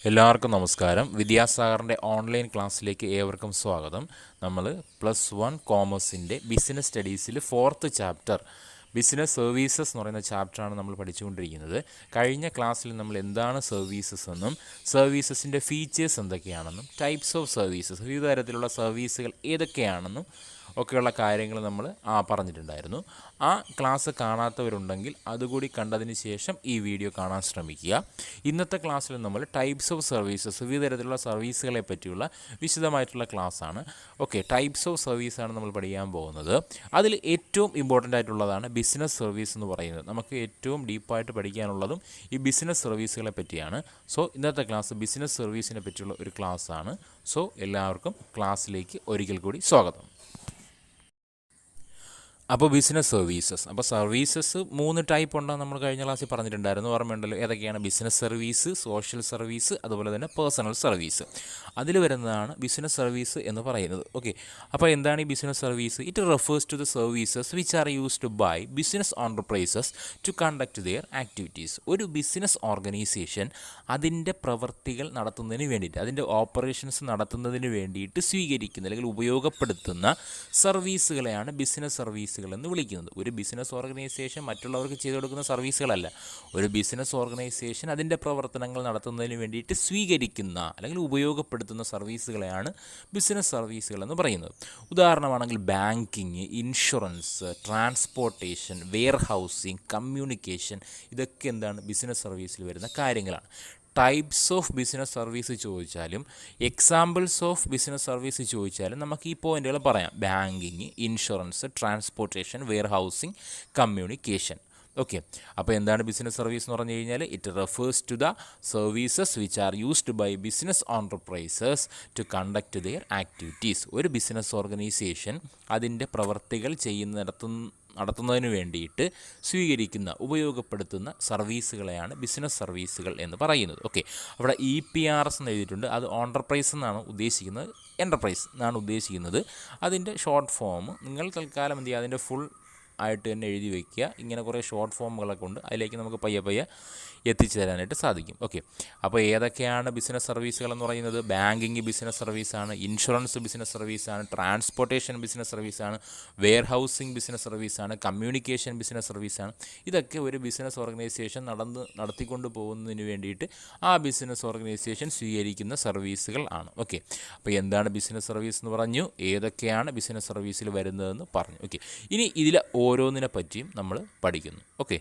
എല്ലാവർക്കും നമസ്കാരം. വിദ്യാസാഗറിൻ്റെ ഓൺലൈൻ ക്ലാസ്സിലേക്ക് ഏവർക്കും സ്വാഗതം. നമ്മൾ +1 കോമേഴ്സിൻ്റെ ബിസിനസ് സ്റ്റഡീസിൽ 4th ചാപ്റ്റർ ബിസിനസ് സർവീസസ് എന്ന് പറയുന്ന ചാപ്റ്ററാണ് നമ്മൾ പഠിച്ചുകൊണ്ടിരിക്കുന്നത്. കഴിഞ്ഞ ക്ലാസ്സിൽ നമ്മൾ എന്താണ് സർവീസസ് എന്നും സർവീസസിൻ്റെ ഫീച്ചേഴ്സ് എന്തൊക്കെയാണെന്നും ടൈപ്സ് ഓഫ് സർവീസസ് വിവിധ തരത്തിലുള്ള സർവീസുകൾ ഏതൊക്കെയാണെന്നും ഒക്കെയുള്ള കാര്യങ്ങൾ നമ്മൾ പറഞ്ഞിട്ടുണ്ടായിരുന്നു. ആ ക്ലാസ് കാണാത്തവരുണ്ടെങ്കിൽ അതുകൂടി കണ്ടതിന് ശേഷം ഈ വീഡിയോ കാണാൻ ശ്രമിക്കുക. ഇന്നത്തെ ക്ലാസ്സിൽ നമ്മൾ ടൈപ്സ് ഓഫ് സർവീസസ് വിവിധ തരത്തിലുള്ള സർവീസുകളെ പറ്റിയുള്ള വിശദമായിട്ടുള്ള ക്ലാസ്സാണ്. ഓക്കെ, ടൈപ്സ് ഓഫ് സർവീസാണ് നമ്മൾ പഠിക്കാൻ പോകുന്നത്. അതിൽ ഏറ്റവും ഇമ്പോർട്ടൻ്റ് ആയിട്ടുള്ളതാണ് ബിസിനസ് സർവീസ് എന്ന് പറയുന്നത്. നമുക്ക് ഏറ്റവും ഡീപ്പായിട്ട് പഠിക്കാനുള്ളതും ഈ ബിസിനസ് സർവീസുകളെ പറ്റിയാണ്. സോ ഇന്നത്തെ ക്ലാസ് ബിസിനസ് സർവീസിനെ പറ്റിയുള്ള ഒരു ക്ലാസ്സാണ്. സോ എല്ലാവർക്കും ക്ലാസ്സിലേക്ക് ഒരിക്കൽ കൂടി സ്വാഗതം. അപ്പോൾ ബിസിനസ് സർവീസസ്, അപ്പോൾ സർവീസസ് 3 ടൈപ്പ് ഉണ്ടെന്ന് നമ്മൾ കഴിഞ്ഞ ക്ലാസ്സിൽ പറഞ്ഞിട്ടുണ്ടായിരുന്നു. ഓർമ്മയുണ്ടല്ലോ? ഏതൊക്കെയാണ്? ബിസിനസ് സർവീസ്, സോഷ്യൽ സർവീസ്, അതുപോലെ തന്നെ പേഴ്സണൽ സർവീസ്. അതിൽ വരുന്നതാണ് ബിസിനസ് സർവീസ് എന്ന് പറയുന്നത്. ഓക്കെ, അപ്പോൾ എന്താണ് ഈ business service? It refers to the services which are used by business enterprises to conduct their activities. ഒരു ബിസിനസ് ഓർഗനൈസേഷൻ അതിൻ്റെ പ്രവൃത്തികൾ നടത്തുന്നതിന് വേണ്ടിയിട്ട്, അതിൻ്റെ ഓപ്പറേഷൻസ് നടത്തുന്നതിന് വേണ്ടിയിട്ട് സ്വീകരിക്കുന്ന അല്ലെങ്കിൽ ഉപയോഗപ്പെടുത്തുന്ന സർവീസുകളെയാണ് ബിസിനസ് സർവീസ് എന്ന് വിളിക്കുന്നത്. ഒരു ബിസിനസ് ഓർഗനൈസേഷൻ മറ്റുള്ളവർക്ക് ചെയ്തു കൊടുക്കുന്ന സർവീസുകളല്ല. ഒരു ബിസിനസ് ഓർഗനൈസേഷൻ അതിൻ്റെ പ്രവർത്തനങ്ങൾ നടത്തുന്നതിന് വേണ്ടിയിട്ട് സ്വീകരിക്കുന്ന അല്ലെങ്കിൽ ഉപയോഗപ്പെടുത്തുന്ന സർവീസുകളെയാണ് ബിസിനസ് സർവീസുകൾ എന്ന് പറയുന്നത്. ഉദാഹരണമാണെങ്കിൽ banking, insurance, transportation, warehousing, communication, ഇതൊക്കെ എന്താണ്? ബിസിനസ് സർവീസിൽ വരുന്ന കാര്യങ്ങളാണ്. ടൈപ്സ് ഓഫ് ബിസിനസ് സർവീസ് ചോദിച്ചാലും എക്സാമ്പിൾസ് ഓഫ് ബിസിനസ് സർവീസ് ചോദിച്ചാലും നമുക്ക് ഈ പോയിന്റുകൾ പറയാം. Banking, insurance, transportation, warehousing, communication. Okay, അപ്പോൾ എന്താണ് ബിസിനസ് സർവീസ് എന്ന് പറഞ്ഞു കഴിഞ്ഞാൽ it refers to the services which are used by business enterprises to conduct their activities. ഒരു ബിസിനസ് ഓർഗനൈസേഷൻ അതിൻ്റെ പ്രവർത്തികൾ നടത്തുന്നതിന് വേണ്ടിയിട്ട് സ്വീകരിക്കുന്ന, ഉപയോഗപ്പെടുത്തുന്ന സർവീസുകളെയാണ് ബിസിനസ് സർവീസുകൾ എന്ന് പറയുന്നത്. ഓക്കെ, അവിടെ EPRS എന്ന് എഴുതിയിട്ടുണ്ട്. അത് എൻ്റർപ്രൈസ് എന്നാണ് ഉദ്ദേശിക്കുന്നത്, എൻ്റർപ്രൈസ് എന്നാണ് ഉദ്ദേശിക്കുന്നത്. അതിൻ്റെ ഷോർട്ട് ഫോം നിങ്ങൾ തൽക്കാലം എന്ത് ചെയ്യുക, അതിൻ്റെ ഫുൾ ആയിട്ട് തന്നെ എഴുതി വയ്ക്കുക. ഇങ്ങനെ കുറേ ഷോർട്ട് ഫോമുകളൊക്കെ ഉണ്ട്, അതിലേക്ക് നമുക്ക് പയ്യെ എത്തിച്ചു തരാനായിട്ട് സാധിക്കും. ഓക്കെ, അപ്പോൾ ഏതൊക്കെയാണ് ബിസിനസ് സർവീസുകൾ എന്ന് പറയുന്നത്? ബാങ്കിങ് ബിസിനസ് സർവീസാണ്, ഇൻഷുറൻസ് ബിസിനസ് സർവീസാണ്, ട്രാൻസ്പോർട്ടേഷൻ ബിസിനസ് സർവീസാണ്, വെയർഹൗസിംഗ് ബിസിനസ് സർവീസാണ്, കമ്മ്യൂണിക്കേഷൻ ബിസിനസ് സർവീസാണ്. ഇതൊക്കെ ഒരു ബിസിനസ് ഓർഗനൈസേഷൻ നടത്തിക്കൊണ്ട് പോകുന്നതിന് വേണ്ടിയിട്ട് ആ ബിസിനസ് ഓർഗനൈസേഷൻ സ്വീകരിക്കുന്ന സർവീസുകൾ ആണ്. ഓക്കെ, അപ്പോൾ എന്താണ് ബിസിനസ് സർവീസ് എന്ന് പറഞ്ഞു, ഏതൊക്കെയാണ് ബിസിനസ് സർവീസിൽ വരുന്നതെന്ന് പറഞ്ഞു. ഓക്കെ, ഇനി ഇതിൽ ഓരോന്നിനെ പറ്റിയും നമ്മൾ പഠിക്കുന്നു. ഓക്കെ,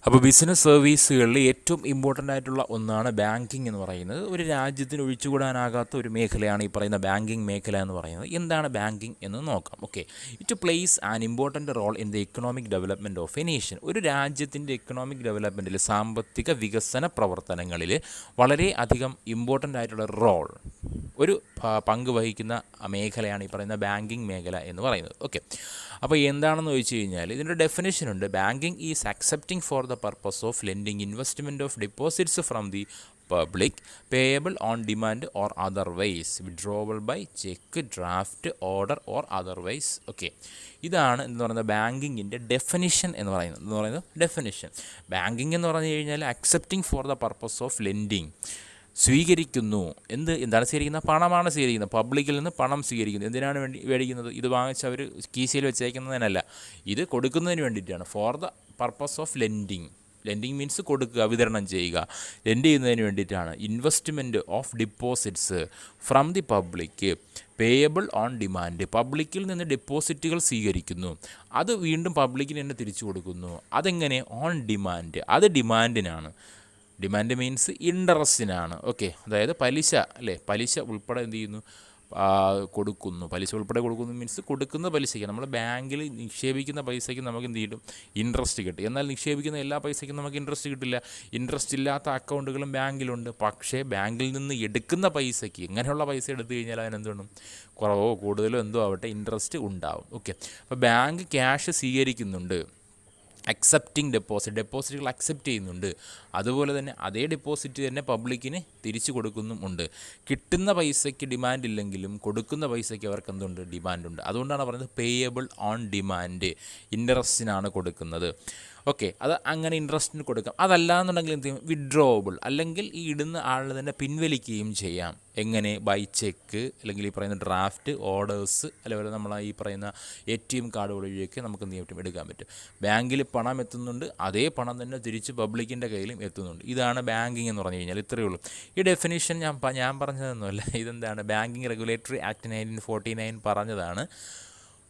അപ്പോൾ ബിസിനസ് സർവീസുകളിൽ ഏറ്റവും ഇമ്പോർട്ടൻ്റ് ആയിട്ടുള്ള ഒന്നാണ് ബാങ്കിങ് എന്ന് പറയുന്നത്. ഒരു രാജ്യത്തിന് ഒഴിച്ചുകൂടാനാകാത്ത ഒരു മേഖലയാണ് ഈ പറയുന്ന ബാങ്കിങ് മേഖല എന്ന് പറയുന്നത്. എന്താണ് ബാങ്കിങ് എന്ന് നോക്കാം. Okay, it plays an important role in the economic development of a nation. ഒരു രാജ്യത്തിൻ്റെ എക്കണോമിക് ഡെവലപ്മെൻറ്റിൽ, സാമ്പത്തിക വികസന പ്രവർത്തനങ്ങളിൽ വളരെ അധികം ഇമ്പോർട്ടൻ്റ് ആയിട്ടുള്ള റോൾ, ഒരു പങ്ക് വഹിക്കുന്ന മേഖലയാണ് ഈ പറയുന്ന ബാങ്കിങ് മേഖല എന്ന് പറയുന്നത്. ഓക്കെ, അപ്പോൾ എന്താണെന്ന് ചോദിച്ചു കഴിഞ്ഞാൽ ഇതിൻ്റെ ഡെഫിനേഷൻ ഉണ്ട്. Banking is accepting for the purpose of lending investment of deposits from the public, payable on demand or otherwise, withdrawal by cheque, draft, order or otherwise. Okay, ഇതാണ് എന്ന് പറയുന്നത് ബാങ്കിങ്ങിൻ്റെ ഡെഫിനിഷൻ എന്ന് പറയുന്നത്. ഡെഫിനിഷൻ, ബാങ്കിങ് എന്ന് പറഞ്ഞു കഴിഞ്ഞാൽ accepting for the purpose of lending, സ്വീകരിക്കുന്നു. എന്താണ് സ്വീകരിക്കുന്നത്? പണമാണ് സ്വീകരിക്കുന്നത്. പബ്ലിക്കിൽ നിന്ന് പണം സ്വീകരിക്കുന്നു. എന്തിനാണ് മേടിക്കുന്നത്? ഇത് വാങ്ങിച്ച് അവർ കീശയിൽ വെച്ചേക്കുന്നതിനല്ല, ഇത് കൊടുക്കുന്നതിന് വേണ്ടിയിട്ടാണ്. For the purpose of lending. Lending means കൊടുക്കുക, വിതരണം ചെയ്യുക. ലെൻഡ് ചെയ്യുന്നതിന് വേണ്ടിയിട്ടാണ്. Investment of deposits from the public, payable on demand. പബ്ലിക്കിൽ നിന്ന് ഡെപ്പോസിറ്റുകൾ സ്വീകരിക്കുന്നു, അത് വീണ്ടും പബ്ലിക്കിന് തന്നെ തിരിച്ചു കൊടുക്കുന്നു. അതെങ്ങനെ? On demand. അത് ഡിമാൻഡിനാണ്. ഡിമാൻഡ് മീൻസ് ഇൻട്രസ്റ്റിനാണ്. ഓക്കെ, അതായത് പലിശ, അല്ലേ? പലിശ ഉൾപ്പെടെ എന്ത് ചെയ്യുന്നു? കൊടുക്കുന്നു. പലിശ ഉൾപ്പെടെ കൊടുക്കുന്നു മീൻസ് കൊടുക്കുന്ന പലിശയ്ക്ക്. നമ്മൾ ബാങ്കിൽ നിക്ഷേപിക്കുന്ന പൈസയ്ക്ക് നമുക്ക് എന്ത് കിട്ടും? ഇൻട്രസ്റ്റ് കിട്ടും. എന്നാൽ നിക്ഷേപിക്കുന്ന എല്ലാ പൈസയ്ക്കും നമുക്ക് ഇൻട്രസ്റ്റ് കിട്ടില്ല. ഇൻട്രസ്റ്റ് ഇല്ലാത്ത അക്കൗണ്ടുകളും ബാങ്കിലുണ്ട്. പക്ഷേ ബാങ്കിൽ നിന്ന് എടുക്കുന്ന പൈസയ്ക്ക്, ഇങ്ങനെയുള്ള പൈസ എടുത്തു കഴിഞ്ഞാൽ അതിനെന്തുകൊണ്ടും കുറവോ കൂടുതലോ എന്തോ ആവട്ടെ, ഇൻട്രസ്റ്റ് ഉണ്ടാവും. ഓക്കെ, അപ്പോൾ ബാങ്ക് ക്യാഷ് സ്വീകരിക്കുന്നുണ്ട്, അക്സെപ്റ്റിംഗ് ഡെപ്പോസിറ്റുകൾ അക്സെപ്റ്റ് ചെയ്യുന്നുണ്ട്. അതുപോലെ തന്നെ അതേ ഡെപ്പോസിറ്റ് തന്നെ പബ്ലിക്കിന് തിരിച്ചു കൊടുക്കുന്നുമുണ്ട്. കിട്ടുന്ന പൈസയ്ക്ക് ഡിമാൻഡ് ഇല്ലെങ്കിലും കൊടുക്കുന്ന പൈസയ്ക്ക് അവർക്ക് എന്തുണ്ട്? ഡിമാൻഡുണ്ട്. അതുകൊണ്ടാണ് പറയുന്നത് പേയബിൾ ഓൺ ഡിമാൻഡ്, ഇൻട്രസ്റ്റിനാണ് കൊടുക്കുന്നത്. ഓക്കെ, അത് അങ്ങനെ ഇൻട്രസ്റ്റിന് കൊടുക്കാം. അതല്ലാന്നുണ്ടെങ്കിൽ എന്ത് ചെയ്യും, വിഡ്രോവബിൾ, അല്ലെങ്കിൽ ഈ ഇടുന്ന ആൾ തന്നെ പിൻവലിക്കുകയും ചെയ്യാം. എങ്ങനെ? ബൈ ചെക്ക്, അല്ലെങ്കിൽ ഈ പറയുന്ന ഡ്രാഫ്റ്റ്, ഓർഡേഴ്സ്, അല്ലെങ്കിൽ നമ്മൾ ഈ പറയുന്ന ATM കാർഡ് വഴിയൊക്കെ നമുക്ക് എന്ത് ചെയ്യാൻ പറ്റും, എടുക്കാൻ പറ്റും. ബാങ്കിൽ പണം എത്തുന്നുണ്ട്, അതേ പണം തന്നെ തിരിച്ച് പബ്ലിക്കിൻ്റെ കയ്യിലും എത്തുന്നുണ്ട്. ഇതാണ് ബാങ്കിങ് എന്ന് പറഞ്ഞു കഴിഞ്ഞാൽ. ഇത്രയേ ഉള്ളൂ. ഈ ഡെഫിനിഷൻ ഞാൻ പറഞ്ഞതൊന്നുമല്ല. ഇതെന്താണ്, ബാങ്കിങ് റെഗുലേറ്ററി ആക്ട് 1949 പറഞ്ഞതാണ്.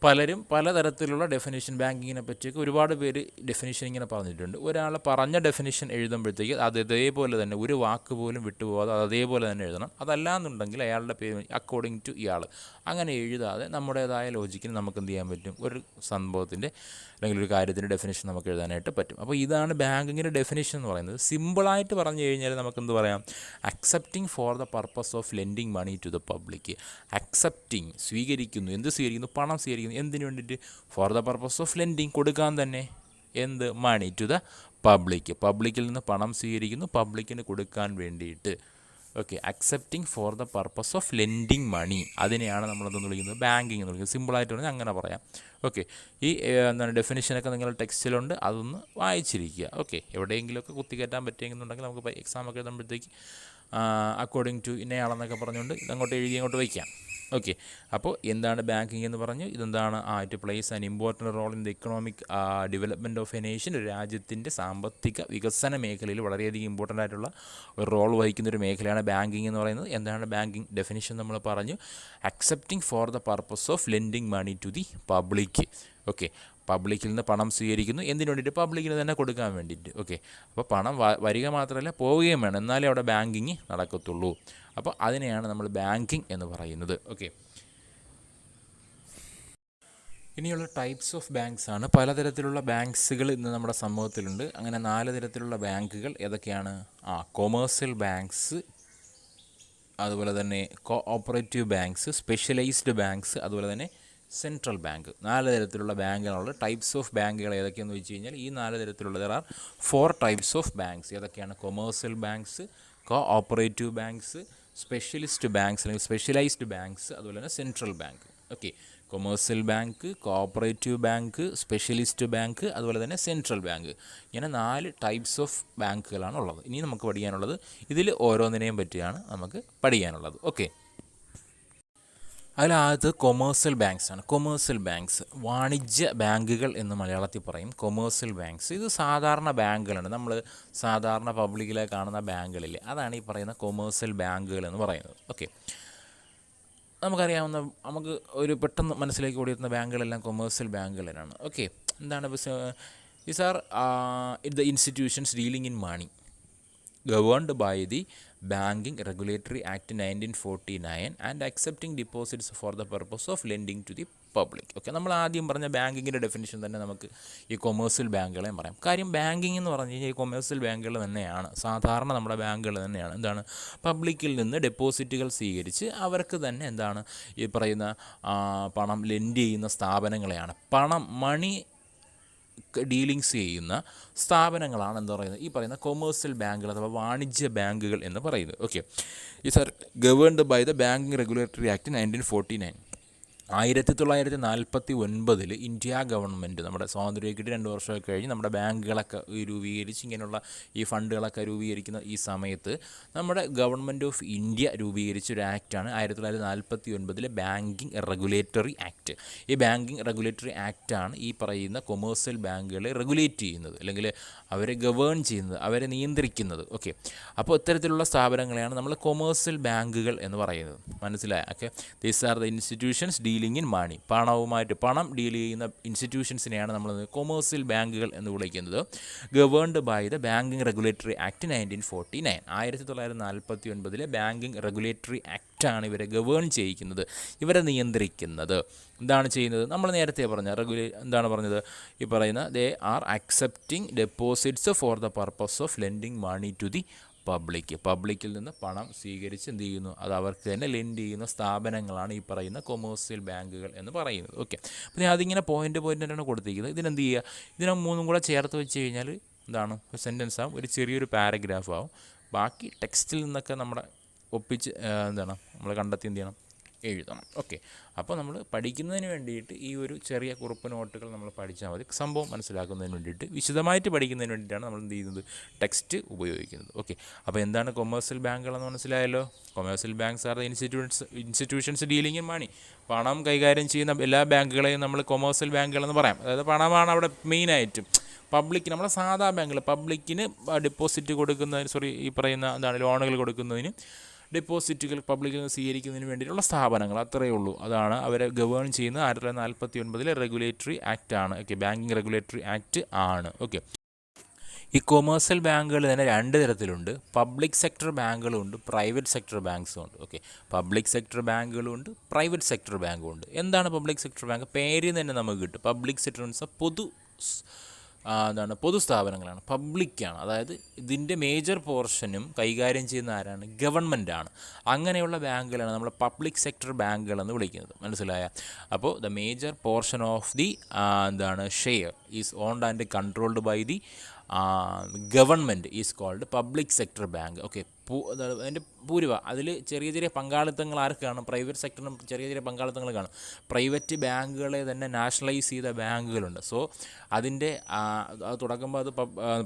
പലരും പലതരത്തിലുള്ള ഡെഫിനിഷൻ ബാങ്കിങ്ങിനെ പറ്റിയൊക്കെ ഒരുപാട് പേര് ഡെഫിനിഷൻ ഇങ്ങനെ പറഞ്ഞിട്ടുണ്ട്. ഒരാൾ പറഞ്ഞ ഡെഫിനിഷൻ എഴുതുമ്പോഴത്തേക്ക് അത് അതേപോലെ തന്നെ ഒരു വാക്ക് പോലും വിട്ടുപോകാതെ അത് അതേപോലെ തന്നെ എഴുതണം. അതല്ലാന്നുണ്ടെങ്കിൽ അയാളുടെ പേര് അക്കോർഡിംഗ് ടു ഇയാൾ അങ്ങനെ എഴുതാതെ നമ്മുടേതായ ലോജിക്കിന് നമുക്ക് എന്ത് ചെയ്യാൻ പറ്റും, ഒരു സംഭവത്തിൻ്റെ അല്ലെങ്കിൽ ഒരു കാര്യത്തിൻ്റെ ഡെഫിനിഷൻ നമുക്ക് എഴുതാനായിട്ട് പറ്റും. അപ്പോൾ ഇതാണ് ബാങ്കിങ്ങിൻ്റെ ഡെഫിനിഷൻ എന്ന് പറയുന്നത്. സിമ്പിളായിട്ട് പറഞ്ഞു കഴിഞ്ഞാൽ നമുക്കെന്ത് പറയാം, accepting for the purpose of lending money to the public. Accepting, സ്വീകരിക്കുന്നു. എന്ത് സ്വീകരിക്കുന്നു? പണം സ്വീകരിക്കുന്നു. എന്തിനു വേണ്ടിയിട്ട്? For the purpose of lending, കൊടുക്കാൻ തന്നെ. എന്ത്? Money to the public. പബ്ലിക്കിൽ നിന്ന് പണം സ്വീകരിക്കുന്നു പബ്ലിക്കിന് കൊടുക്കാൻ വേണ്ടിയിട്ട്. Okay, accepting for the purpose of lending money, അതിനെയാണ് നമ്മളെന്തെന്ന് വിളിക്കുന്നത്, ബാങ്കിങ് എന്ന് വിളിക്കുന്നത്. സിമ്പിളായിട്ട് പറഞ്ഞാൽ അങ്ങനെ പറയാം. ഓക്കെ, ഈ എന്താണ് ഡെഫിനിഷനൊക്കെ നിങ്ങളുടെ ടെക്സ്റ്റിലുണ്ട്, അതൊന്ന് വായിച്ചിരിക്കുക. ഓക്കെ, എവിടെയെങ്കിലുമൊക്കെ കുത്തിക്കയറ്റാൻ പറ്റുമെന്നുണ്ടെങ്കിൽ നമുക്ക് എക്സാമൊക്കെ എഴുതുമ്പോഴത്തേക്ക് അക്കോർഡിംഗ് ടു ഇന്നയാളെന്നൊക്കെ പറഞ്ഞുകൊണ്ട് ഇതങ്ങോട്ട് എഴുതി അങ്ങോട്ട് വയ്ക്കാം. ഓക്കെ, അപ്പോൾ എന്താണ് ബാങ്കിങ് എന്ന് പറഞ്ഞു, ഇതെന്താണ്, it plays an important role in the economic development of a nation. ഒരു രാജ്യത്തിൻ്റെ സാമ്പത്തിക വികസന മേഖലയിൽ വളരെയധികം ഇമ്പോർട്ടൻ്റ് ആയിട്ടുള്ള ഒരു റോൾ വഹിക്കുന്ന ഒരു മേഖലയാണ് ബാങ്കിങ് എന്ന് പറയുന്നത്. എന്താണ് ബാങ്കിങ് ഡെഫിനിഷൻ നമ്മൾ പറഞ്ഞു, accepting for the purpose of lending money to the public. Okay, പബ്ലിക്കിൽ നിന്ന് പണം സ്വീകരിക്കുന്നു. എന്തിനു വേണ്ടിയിട്ട്? പബ്ലിക്കിന് തന്നെ കൊടുക്കാൻ വേണ്ടിയിട്ട്. ഓക്കെ, അപ്പോൾ പണം വരിക മാത്രമല്ല പോവുകയും വേണം, എന്നാലേ അവിടെ ബാങ്കിങ് നടക്കത്തുള്ളൂ. അപ്പോൾ അതിനെയാണ് നമ്മൾ ബാങ്കിങ് എന്ന് പറയുന്നത്. ഓക്കെ, ഇനിയുള്ള ടൈപ്സ് ഓഫ് ബാങ്ക്സ് ആണ്. പലതരത്തിലുള്ള ബാങ്ക്സുകൾ ഇന്ന് നമ്മുടെ സമൂഹത്തിലുണ്ട്. അങ്ങനെ 4 തരത്തിലുള്ള ബാങ്കുകൾ ഏതൊക്കെയാണ്? കൊമേഴ്സ്യൽ ബാങ്ക്സ്, അതുപോലെ തന്നെ കോഓപ്പറേറ്റീവ് ബാങ്ക്സ്, സ്പെഷ്യലൈസ്ഡ് ബാങ്ക്സ്, അതുപോലെ തന്നെ സെൻട്രൽ ബാങ്ക്. 4 തരത്തിലുള്ള ബാങ്കുകളുള്ള ടൈപ്സ് ഓഫ് ബാങ്കുകൾ ഏതൊക്കെയെന്ന് വെച്ച് കഴിഞ്ഞാൽ ഈ 4 തരത്തിലുള്ള there are 4 types of banks. ഏതൊക്കെയാണ്? Commercial banks, cooperative banks, specialist banks അല്ലെങ്കിൽ സ്പെഷ്യലൈസ്ഡ് ബാങ്ക്സ്, അതുപോലെ തന്നെ central bank. Okay, commercial bank, cooperative bank, specialist bank, അതുപോലെ തന്നെ സെൻട്രൽ ബാങ്ക്. ഇങ്ങനെ 4 ടൈപ്സ് ഓഫ് ബാങ്കുകളാണ് ഉള്ളത്. ഇനി നമുക്ക് പഠിക്കാനുള്ളത് ഇതിൽ ഓരോന്നിനെയും പറ്റിയാണ് നമുക്ക് പഠിക്കാനുള്ളത്. ഓക്കെ, അതിലാദ്യത്ത് കൊമേഴ്സ്യൽ ബാങ്ക്സ് ആണ്. കൊമേഴ്സ്യൽ ബാങ്ക്സ്, വാണിജ്യ ബാങ്കുകൾ എന്ന് മലയാളത്തിൽ പറയും. കൊമേഴ്സ്യൽ ബാങ്ക്സ് ഇത് സാധാരണ ബാങ്കുകളാണ്. നമ്മൾ സാധാരണ പബ്ലിക്കിലെ കാണുന്ന ബാങ്കുകളില്ലേ, അതാണ് ഈ പറയുന്ന കൊമേഴ്സ്യൽ ബാങ്കുകൾ എന്ന് പറയുന്നത്. ഓക്കെ, നമുക്കറിയാവുന്ന, നമുക്ക് ഒരു പെട്ടെന്ന് മനസ്സിലേക്ക് ഓടിയെത്തുന്ന ബാങ്കുകളെല്ലാം കൊമേഴ്സ്യൽ ബാങ്കുകളാണ്. ഓക്കെ, എന്താണ്? These are the institutions dealing in money governed by the Banking Regulatory Act 1949 and accepting deposits for the purpose of lending to the public. Okay, നമ്മൾ ആദ്യം പറഞ്ഞ ബാങ്കിങ്ങിൻ്റെ ഡെഫിനിഷൻ തന്നെ നമുക്ക് ഈ കൊമേഴ്സ്യൽ ബാങ്കുകളെയും പറയാം. കാര്യം ബാങ്കിങ് എന്ന് പറഞ്ഞു കഴിഞ്ഞാൽ ഈ കൊമേഴ്സ്യൽ ബാങ്കുകൾ തന്നെയാണ്, സാധാരണ നമ്മുടെ ബാങ്കുകൾ തന്നെയാണ്. എന്താണ്? പബ്ലിക്കിൽ നിന്ന് ഡെപ്പോസിറ്റുകൾ സ്വീകരിച്ച് അവർക്ക് തന്നെ എന്താണ് ഈ പറയുന്ന പണം ലെൻഡ് ചെയ്യുന്ന സ്ഥാപനങ്ങളെയാണ്, മണി ഡീലിങ്സ് ചെയ്യുന്ന സ്ഥാപനങ്ങളാണ് എന്ന് പറയുന്നത് ഈ പറയുന്ന കൊമേഴ്സ്യൽ ബാങ്കുകൾ അഥവാ വാണിജ്യ ബാങ്കുകൾ എന്ന് പറയുന്നത്. Okay, these are governed by the banking regulatory act 1949. 1949 India government നമ്മുടെ സ്വാതന്ത്ര്യം കിട്ടി 2 വർഷമൊക്കെ കഴിഞ്ഞ് നമ്മുടെ ബാങ്കുകളൊക്കെ രൂപീകരിച്ച് ഇങ്ങനെയുള്ള ഈ ഫണ്ടുകളൊക്കെ രൂപീകരിക്കുന്ന ഈ സമയത്ത് നമ്മുടെ ഗവൺമെൻറ് ഓഫ് ഇന്ത്യ രൂപീകരിച്ച ഒരു ആക്റ്റാണ് 1949 ബാങ്കിങ് റെഗുലേറ്ററി ആക്ട്. ഈ ബാങ്കിങ് റെഗുലേറ്ററി ആക്റ്റാണ് ഈ പറയുന്ന കൊമേഴ്സ്യൽ ബാങ്കുകളെ റെഗുലേറ്റ് ചെയ്യുന്നത്, അല്ലെങ്കിൽ അവരെ ഗവേൺ ചെയ്യുന്നത്, അവരെ നിയന്ത്രിക്കുന്നത്. ഓക്കെ, അപ്പോൾ ഇത്തരത്തിലുള്ള സ്ഥാപനങ്ങളെയാണ് നമ്മൾ കൊമേഴ്സ്യൽ ബാങ്കുകൾ എന്ന് പറയുന്നത്. മനസ്സിലായ? Okay, these are the institutions dealing in money. പണം ഡീൽ ചെയ്യുന്ന ഇൻസ്റ്റിറ്റ്യൂഷൻസിനെയാണ് നമ്മൾ കൊമേഴ്സ്യൽ ബാങ്കുകൾ എന്ന് വിളിക്കുന്നത്. Governed by the banking regulatory act 1949. 1949 banking regulatory ആക്റ്റാണ് ഇവരെ ഗവേൺ ചെയ്യിക്കുന്നത്, ഇവരെ നിയന്ത്രിക്കുന്നത്. എന്താണ് ചെയ്യുന്നത്? നമ്മൾ നേരത്തെ പറഞ്ഞ എന്താണ് പറഞ്ഞത്? ഈ പറയുന്ന they are accepting deposits for the purpose of lending money to the പബ്ലിക്കിൽ നിന്ന് പണം സ്വീകരിച്ച് എന്ത് ചെയ്യുന്നു, അത് അവർക്ക് തന്നെ ലെൻഡ് ചെയ്യുന്ന സ്ഥാപനങ്ങളാണ് ഈ പറയുന്ന കൊമേഴ്സ്യൽ ബാങ്കുകൾ എന്ന് പറയുന്നത്. ഓക്കെ, അപ്പോൾ ഞാൻ അതിങ്ങനെ പോയിൻ്റാണ് കൊടുത്തിരിക്കുന്നത്. ഇതിനെന്ത് ചെയ്യുക? ഇതിനെ 3 കൂടെ ചേർത്ത് വെച്ച് കഴിഞ്ഞാൽ എന്താണ്? ഒരു സെൻറ്റൻസ് ആവും, ഒരു ചെറിയൊരു പാരഗ്രാഫ് ആവും. ബാക്കി ടെക്സ്റ്റിൽ നിന്നൊക്കെ നമ്മുടെ ഒപ്പിച്ച് എന്താണ് നമ്മൾ കണ്ടെത്തി എന്ത് ചെയ്യണം, എഴുതണം. ഓക്കെ, അപ്പോൾ നമ്മൾ പഠിക്കുന്നതിന് വേണ്ടിയിട്ട് ഈ ഒരു ചെറിയ കുറിപ്പ് നോട്ടുകൾ നമ്മൾ പഠിച്ചാൽ മതി. സംഭവം മനസ്സിലാക്കുന്നതിന് വേണ്ടിയിട്ട്, വിശദമായിട്ട് പഠിക്കുന്നതിന് വേണ്ടിയിട്ടാണ് നമ്മൾ എന്ത് ചെയ്യുന്നത്, ടെക്സ്റ്റ് ഉപയോഗിക്കുന്നത്. ഓക്കെ, അപ്പോൾ എന്താണ് കൊമേഴ്സ്യൽ ബാങ്കുകളെന്ന് മനസ്സിലായല്ലോ. Commercial banks are the institutions dealing in money. പണം കൈകാര്യം ചെയ്യുന്ന എല്ലാ ബാങ്കുകളെയും നമ്മൾ കൊമേഴ്സ്യൽ ബാങ്കുകളെന്ന് പറയാം. അതായത് പണമാണ് അവിടെ മെയിനായിട്ടും. പബ്ലിക്കിന്, നമ്മുടെ സാധാ ബാങ്കുകൾ പബ്ലിക്കിന് ഡെപ്പോസിറ്റ് കൊടുക്കുന്നതിന്, ഈ പറയുന്ന എന്താണ് ലോണുകൾ കൊടുക്കുന്നതിന്, ഡെപ്പോസിറ്റുകൾ പബ്ലിക്കിൽ നിന്ന് സ്വീകരിക്കുന്നതിന് വേണ്ടിയിട്ടുള്ള സ്ഥാപനങ്ങൾ, അത്രയേ ഉള്ളൂ. അതാണ് അവരെ ഗവേൺ ചെയ്യുന്ന 1949 റെഗുലേറ്ററി ആക്ട് ആണ്. ഓക്കെ, ബാങ്കിങ് റെഗുലേറ്ററി ആക്ട് ആണ്. ഓക്കെ, ഈ കൊമേഴ്സ്യൽ ബാങ്കുകൾ തന്നെ 2 തരത്തിലുണ്ട്. പബ്ലിക് സെക്ടർ ബാങ്കുകളുണ്ട്, പ്രൈവറ്റ് സെക്ടർ ബാങ്ക്സും ഉണ്ട്. ഓക്കെ, പബ്ലിക് സെക്ടർ ബാങ്കുകളുണ്ട്, പ്രൈവറ്റ് സെക്ടർ ബാങ്കും ഉണ്ട്. എന്താണ് പബ്ലിക് സെക്ടർ ബാങ്ക്? പേരിൽ തന്നെ നമുക്ക് കിട്ടും. പബ്ലിക് സെക്ടർ മീൻസ് പൊതു സ്ഥാപനങ്ങളാണ്, പബ്ലിക്കാണ്. അതായത് ഇതിൻ്റെ മേജർ പോർഷനും കൈകാര്യം ചെയ്യുന്ന ആരാണ്? ഗവൺമെൻറ്റാണ്. അങ്ങനെയുള്ള ബാങ്കുകളാണ് നമ്മൾ പബ്ലിക് സെക്ടർ ബാങ്കുകളെന്ന് വിളിക്കുന്നത്. മനസ്സിലായ? അപ്പോൾ the major portion of the share is owned and controlled by the government is called public sector bank. Okay, അതിൻ്റെ അതിൽ ചെറിയ ചെറിയ പങ്കാളിത്തങ്ങൾ ആർക്കാണ്? പ്രൈവറ്റ് സെക്ടറിനും ചെറിയ ചെറിയ പങ്കാളിത്തങ്ങൾ കാണും. പ്രൈവറ്റ് ബാങ്കുകളെ തന്നെ നാഷണലൈസ് ചെയ്ത ബാങ്കുകളുണ്ട്. സോ അതിൻ്റെ അത് തുടങ്ങുമ്പോൾ അത്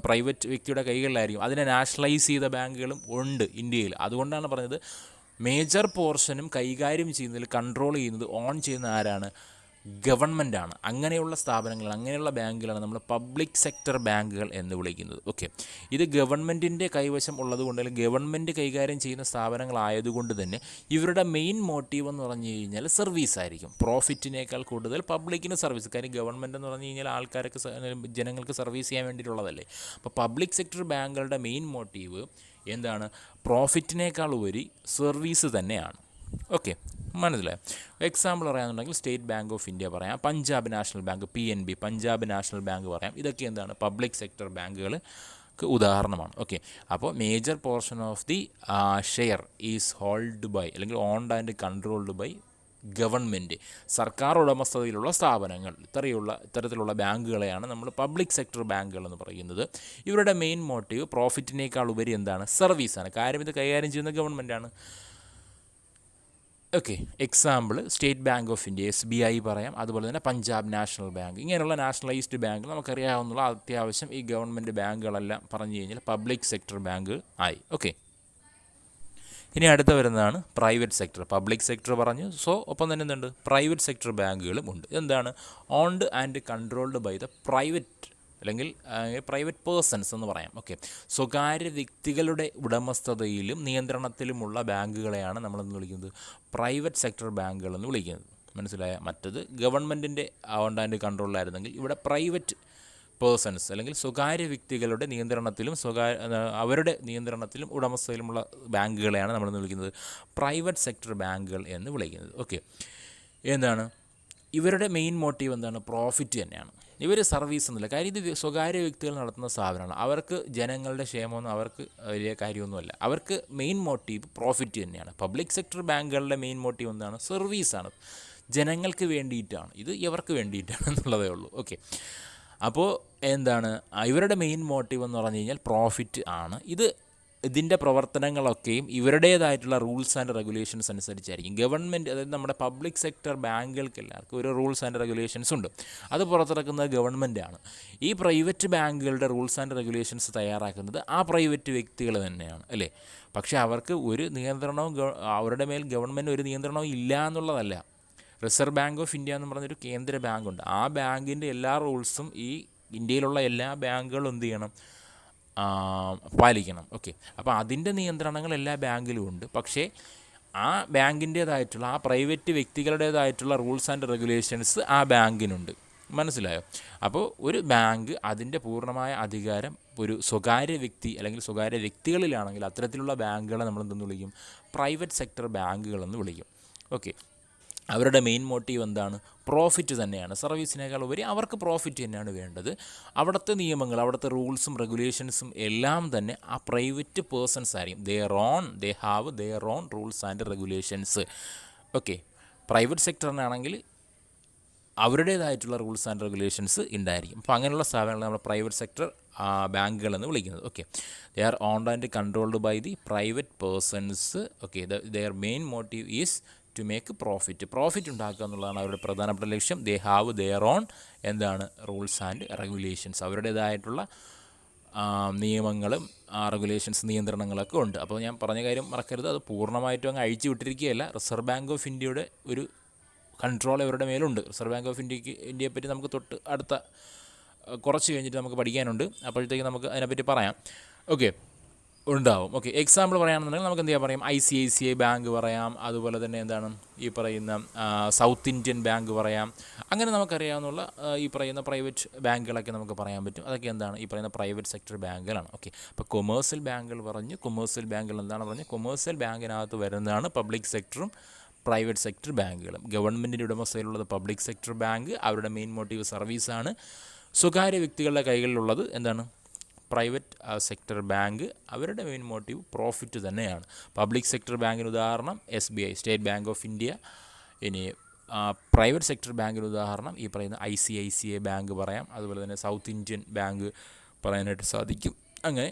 പ്രൈവറ്റ് വ്യക്തിയുടെ കൈകളിലായിരിക്കും. അതിനെ നാഷണലൈസ് ചെയ്ത ബാങ്കുകളും ഉണ്ട് ഇന്ത്യയിൽ. അതുകൊണ്ടാണ് പറഞ്ഞത് മേജർ പോർഷനും കൈകാര്യം ചെയ്യുന്നതിൽ, കൺട്രോൾ ചെയ്യുന്നത്, ഓൺ ചെയ്യുന്ന ആരാണ്? ഗവൺമെൻറ്റാണ്. അങ്ങനെയുള്ള സ്ഥാപനങ്ങളാണ്, അങ്ങനെയുള്ള ബാങ്കുകളാണ് നമ്മൾ പബ്ലിക് സെക്ടർ ബാങ്കുകൾ എന്ന് വിളിക്കുന്നത്. ഓക്കെ, ഇത് ഗവൺമെൻറ്റിൻ്റെ കൈവശം ഉള്ളതുകൊണ്ട്, അല്ലെങ്കിൽ ഗവൺമെൻറ് കൈകാര്യം ചെയ്യുന്ന സ്ഥാപനങ്ങളായതുകൊണ്ട് തന്നെ ഇവരുടെ മെയിൻ മോട്ടീവ് എന്ന് പറഞ്ഞു കഴിഞ്ഞാൽ സർവീസ് ആയിരിക്കും. പ്രോഫിറ്റിനേക്കാൾ കൂടുതൽ പബ്ലിക്കിന് സർവീസ്. കാര്യം ഗവൺമെൻറ് എന്ന് പറഞ്ഞു കഴിഞ്ഞാൽ ആൾക്കാർക്ക്, ജനങ്ങൾക്ക് സർവീസ് ചെയ്യാൻ വേണ്ടിയിട്ടുള്ളതല്ലേ. അപ്പോൾ പബ്ലിക് സെക്ടർ ബാങ്കുകളുടെ മെയിൻ മോട്ടീവ് എന്താണ്? പ്രോഫിറ്റിനേക്കാൾ ഉപരി സർവീസ് തന്നെയാണ്. ഓക്കെ, മനസ്സിലായി? എക്സാമ്പിൾ പറയാനുണ്ടെങ്കിൽ സ്റ്റേറ്റ് ബാങ്ക് ഓഫ് ഇന്ത്യ പറയാം, Punjab national bank PNB, Punjab national bank പറയാം. ഇതൊക്കെ എന്താണ്? പബ്ലിക് സെക്ടർ ബാങ്കുകൾക്ക് ഉദാഹരണമാണ്. ഓക്കെ, അപ്പോൾ major portion of the share is hold by, അല്ലെങ്കിൽ owned and controlled by government, സർക്കാർ ഉടമസ്ഥതയിലുള്ള സ്ഥാപനങ്ങൾ. ഇത്തരത്തിലുള്ള ബാങ്കുകളെയാണ് നമ്മൾ പബ്ലിക് സെക്ടർ ബാങ്കുകൾ എന്ന് പറയുന്നത്. ഇവരുടെ മെയിൻ മോട്ടീവ് പ്രോഫിറ്റിനേക്കാൾ ഉപരി എന്താണ്? സർവീസാണ്. കാര്യം ഇത് കൈകാര്യം ചെയ്യുന്ന ഗവൺമെൻറ്റാണ്. Okay, example state bank of India SBI പറയാം, അതുപോലെ തന്നെ പഞ്ചാബ് നാഷണൽ ബാങ്ക്. ഇങ്ങനെയുള്ള നാഷണലൈസ്ഡ് ബാങ്ക് നമുക്കറിയാവുന്ന അത്യാവശ്യം ഈ ഗവൺമെൻറ് ബാങ്കുകളെല്ലാം പറഞ്ഞു കഴിഞ്ഞാൽ പബ്ലിക് സെക്ടർ ബാങ്ക് ആയി. ഓക്കെ, ഇനി അടുത്ത വരുന്നതാണ് പ്രൈവറ്റ് സെക്ടർ. പബ്ലിക് സെക്ടർ പറഞ്ഞു, സോ ഒപ്പം തന്നെ എന്തുണ്ട്? പ്രൈവറ്റ് സെക്ടർ ബാങ്കുകളും ഉണ്ട്. എന്താണ്? Owned and controlled by the private, അല്ലെങ്കിൽ പ്രൈവറ്റ് പേഴ്സൺസ് എന്ന് പറയാം. ഓക്കെ, സ്വകാര്യ വ്യക്തികളുടെ ഉടമസ്ഥതയിലും നിയന്ത്രണത്തിലുമുള്ള ബാങ്കുകളെയാണ് നമ്മളെന്ന് വിളിക്കുന്നത് പ്രൈവറ്റ് സെക്ടർ ബാങ്കുകൾ എന്ന് വിളിക്കുന്നത്. മനസ്സിലായ? മറ്റത് ഗവൺമെൻറ്റിൻ്റെ ഓൺ ആൻഡ് കൺട്രോളിലായിരുന്നെങ്കിൽ ഇവിടെ പ്രൈവറ്റ് പേഴ്സൺസ്, അല്ലെങ്കിൽ സ്വകാര്യ വ്യക്തികളുടെ നിയന്ത്രണത്തിലും അവരുടെ നിയന്ത്രണത്തിലും ഉടമസ്ഥയിലുമുള്ള ബാങ്കുകളെയാണ് നമ്മളെന്ന് വിളിക്കുന്നത് പ്രൈവറ്റ് സെക്ടർ ബാങ്കുകൾ എന്ന് വിളിക്കുന്നത്. ഓക്കെ, എന്താണ് ഇവരുടെ മെയിൻ മോട്ടീവ്? എന്താണ്? പ്രോഫിറ്റ് തന്നെയാണ്. ഇവർ സർവീസ് എന്നില്ല. കാര്യം ഇത് സ്വകാര്യ വ്യക്തികൾ നടത്തുന്ന സ്ഥാപനമാണ്. അവർക്ക് ജനങ്ങളുടെ ക്ഷേമമൊന്നും അവർക്ക് വലിയ കാര്യമൊന്നുമല്ല. അവർക്ക് മെയിൻ മോട്ടീവ് പ്രോഫിറ്റ് തന്നെയാണ്. പബ്ലിക് സെക്ടർ ബാങ്കുകളുടെ മെയിൻ മോട്ടീവ് എന്താണ്? സർവീസാണ്, ജനങ്ങൾക്ക് വേണ്ടിയിട്ടാണ്. ഇത് ഇവർക്ക് വേണ്ടിയിട്ടാണ് എന്നുള്ളതേ ഉള്ളൂ. ഓക്കെ, അപ്പോൾ എന്താണ് ഇവരുടെ മെയിൻ മോട്ടീവ് എന്ന് പറഞ്ഞു കഴിഞ്ഞാൽ പ്രോഫിറ്റ് ആണ്. ഇതിൻ്റെ പ്രവർത്തനങ്ങളൊക്കെയും ഇവരുടേതായിട്ടുള്ള റൂൾസ് ആൻഡ് റെഗുലേഷൻസ് അനുസരിച്ചായിരിക്കും. ഗവൺമെൻറ്, അതായത് നമ്മുടെ പബ്ലിക് സെക്ടർ ബാങ്കുകൾക്ക് എല്ലാവർക്കും ഒരു റൂൾസ് ആൻഡ് റെഗുലേഷൻസ് ഉണ്ട്. അത് പുറത്തിറക്കുന്നത് ഗവൺമെൻറ്റാണ്. ഈ പ്രൈവറ്റ് ബാങ്കുകളുടെ റൂൾസ് ആൻഡ് റെഗുലേഷൻസ് തയ്യാറാക്കുന്നത് ആ പ്രൈവറ്റ് വ്യക്തികൾ തന്നെയാണ്, അല്ലേ? പക്ഷേ അവർക്ക് ഒരു നിയന്ത്രണവും, അവരുടെ മേൽ ഗവൺമെൻറ് ഒരു നിയന്ത്രണവും ഇല്ല എന്നുള്ളതല്ല. റിസർവ് ബാങ്ക് ഓഫ് ഇന്ത്യ എന്ന് പറഞ്ഞൊരു കേന്ദ്ര ബാങ്കുണ്ട്. ആ ബാങ്കിൻ്റെ എല്ലാ റൂൾസും ഈ ഇന്ത്യയിലുള്ള എല്ലാ ബാങ്കുകളും എന്ത് ചെയ്യണം? പാലിക്കണം. ഓക്കെ, അപ്പോൾ അതിൻ്റെ നിയന്ത്രണങ്ങൾ എല്ലാ ബാങ്കിലും ഉണ്ട്. പക്ഷേ ആ ബാങ്കിൻ്റേതായിട്ടുള്ള, ആ പ്രൈവറ്റ് വ്യക്തികളുടേതായിട്ടുള്ള റൂൾസ് ആൻഡ് റെഗുലേഷൻസ് ആ ബാങ്കിനുണ്ട്. മനസ്സിലായോ? അപ്പോൾ ഒരു ബാങ്ക് അതിൻ്റെ പൂർണ്ണമായ അധികാരം ഒരു സ്വകാര്യ വ്യക്തി അല്ലെങ്കിൽ സ്വകാര്യ വ്യക്തികളിലാണെങ്കിൽ അത്തരത്തിലുള്ള ബാങ്കുകളെ നമ്മൾ എന്തെന്ന് വിളിക്കും? പ്രൈവറ്റ് സെക്ടർ ബാങ്കുകളെന്ന് വിളിക്കും. ഓക്കെ, അവരുടെ മെയിൻ മോട്ടീവ് എന്താണ്? പ്രോഫിറ്റ് തന്നെയാണ്. സർവീസിനേക്കാൾ ഉപരി അവർക്ക് പ്രോഫിറ്റ് തന്നെയാണ് വേണ്ടത്. അവിടുത്തെ നിയമങ്ങൾ, അവിടുത്തെ റൂൾസും റെഗുലേഷൻസും എല്ലാം തന്നെ ആ പ്രൈവറ്റ് പേഴ്സൺസ് ആയിരിക്കും. They have their own rules and regulations. Okay, private സെക്ടറിനാണെങ്കിൽ അവരുടേതായിട്ടുള്ള റൂൾസ് ആൻഡ് റെഗുലേഷൻസ് ഉണ്ടായിരിക്കും. അപ്പോൾ അങ്ങനെയുള്ള സ്ഥാപനങ്ങൾ നമ്മൾ പ്രൈവറ്റ് സെക്ടർ ബാങ്കുകൾ എന്ന് വിളിക്കുന്നത്. Okay, they are owned and controlled by the private persons. Okay, their main motive is to make profit ഉണ്ടാക്കുക എന്നുള്ളതാണ് അവരുടെ പ്രധാനപ്പെട്ട ലക്ഷ്യം. ദേ ഹാവ് ദെയർ ഓൺ എന്താണ് റൂൾസ് ആൻഡ് റെഗുലേഷൻസ്, അവരുടേതായിട്ടുള്ള നിയമങ്ങളും റെഗുലേഷൻസ് നിയന്ത്രണങ്ങളൊക്കെ ഉണ്ട്. അപ്പോൾ ഞാൻ പറഞ്ഞ കാര്യം മറക്കരുത്, അത് പൂർണ്ണമായിട്ടും അങ്ങ് അഴിച്ചു വിട്ടിരിക്കുകയല്ല. റിസർവ് ബാങ്ക് ഓഫ് ഇന്ത്യയുടെ ഒരു കൺട്രോൾ ഇവരുടെ മേലുണ്ട്. റിസർവ് ബാങ്ക് ഓഫ് ഇന്ത്യയെപ്പറ്റി നമുക്ക് തൊട്ട് അടുത്ത കുറച്ച് കഴിഞ്ഞിട്ട് നമുക്ക് പഠിക്കാനുണ്ട്. അപ്പോഴത്തേക്ക് നമുക്ക് അതിനെപ്പറ്റി പറയാം. ഓക്കെ, ഉണ്ടാവും. ഓക്കെ, എക്സാമ്പിൾ പറയുകയാണെന്നുണ്ടെങ്കിൽ നമുക്ക് എന്ത് ചെയ്യാൻ പറയാം, ICICI ബാങ്ക് പറയാം, അതുപോലെ തന്നെ എന്താണ് ഈ പറയുന്ന സൗത്ത് ഇന്ത്യൻ ബാങ്ക് പറയാം. അങ്ങനെ നമുക്കറിയാവുന്ന ഈ പറയുന്ന പ്രൈവറ്റ് ബാങ്കുകളൊക്കെ നമുക്ക് പറയാൻ പറ്റും. അതൊക്കെ എന്താണ് ഈ പറയുന്ന പ്രൈവറ്റ് സെക്ടർ ബാങ്കുകളാണ്. ഓക്കെ, അപ്പോൾ കൊമേഴ്സ്യൽ ബാങ്കുകൾ പറഞ്ഞു. കൊമേഴ്സ്യൽ ബാങ്കുകൾ എന്താണ് പറഞ്ഞു, കൊമേഴ്സ്യൽ ബാങ്കിനകത്ത് വരുന്നതാണ് പബ്ലിക് സെക്ടറും പ്രൈവറ്റ് സെക്ടർ ബാങ്കുകളും. ഗവൺമെൻറ്റിൻ്റെ ഉടമസ്ഥയിലുള്ളത് പബ്ലിക് സെക്ടർ ബാങ്ക്, അവരുടെ മെയിൻ മോട്ടീവ് സർവീസാണ്. സ്വകാര്യ വ്യക്തികളുടെ കൈകളിലുള്ളത് എന്താണ്, പ്രൈവറ്റ് സെക്ടർ ബാങ്ക്, അവരുടെ മെയിൻ മോട്ടീവ് പ്രോഫിറ്റ് തന്നെയാണ്. പബ്ലിക് സെക്ടർ ബാങ്കിന് ഉദാഹരണം SBI, state bank of India. ഇനി പ്രൈവറ്റ് സെക്ടർ ബാങ്കിന് ഉദാഹരണം ഈ പറയുന്ന ICICI ബാങ്ക് പറയാം, അതുപോലെ തന്നെ സൗത്ത് ഇന്ത്യൻ ബാങ്ക് പറയാനായിട്ട് സാധിക്കും. അങ്ങനെ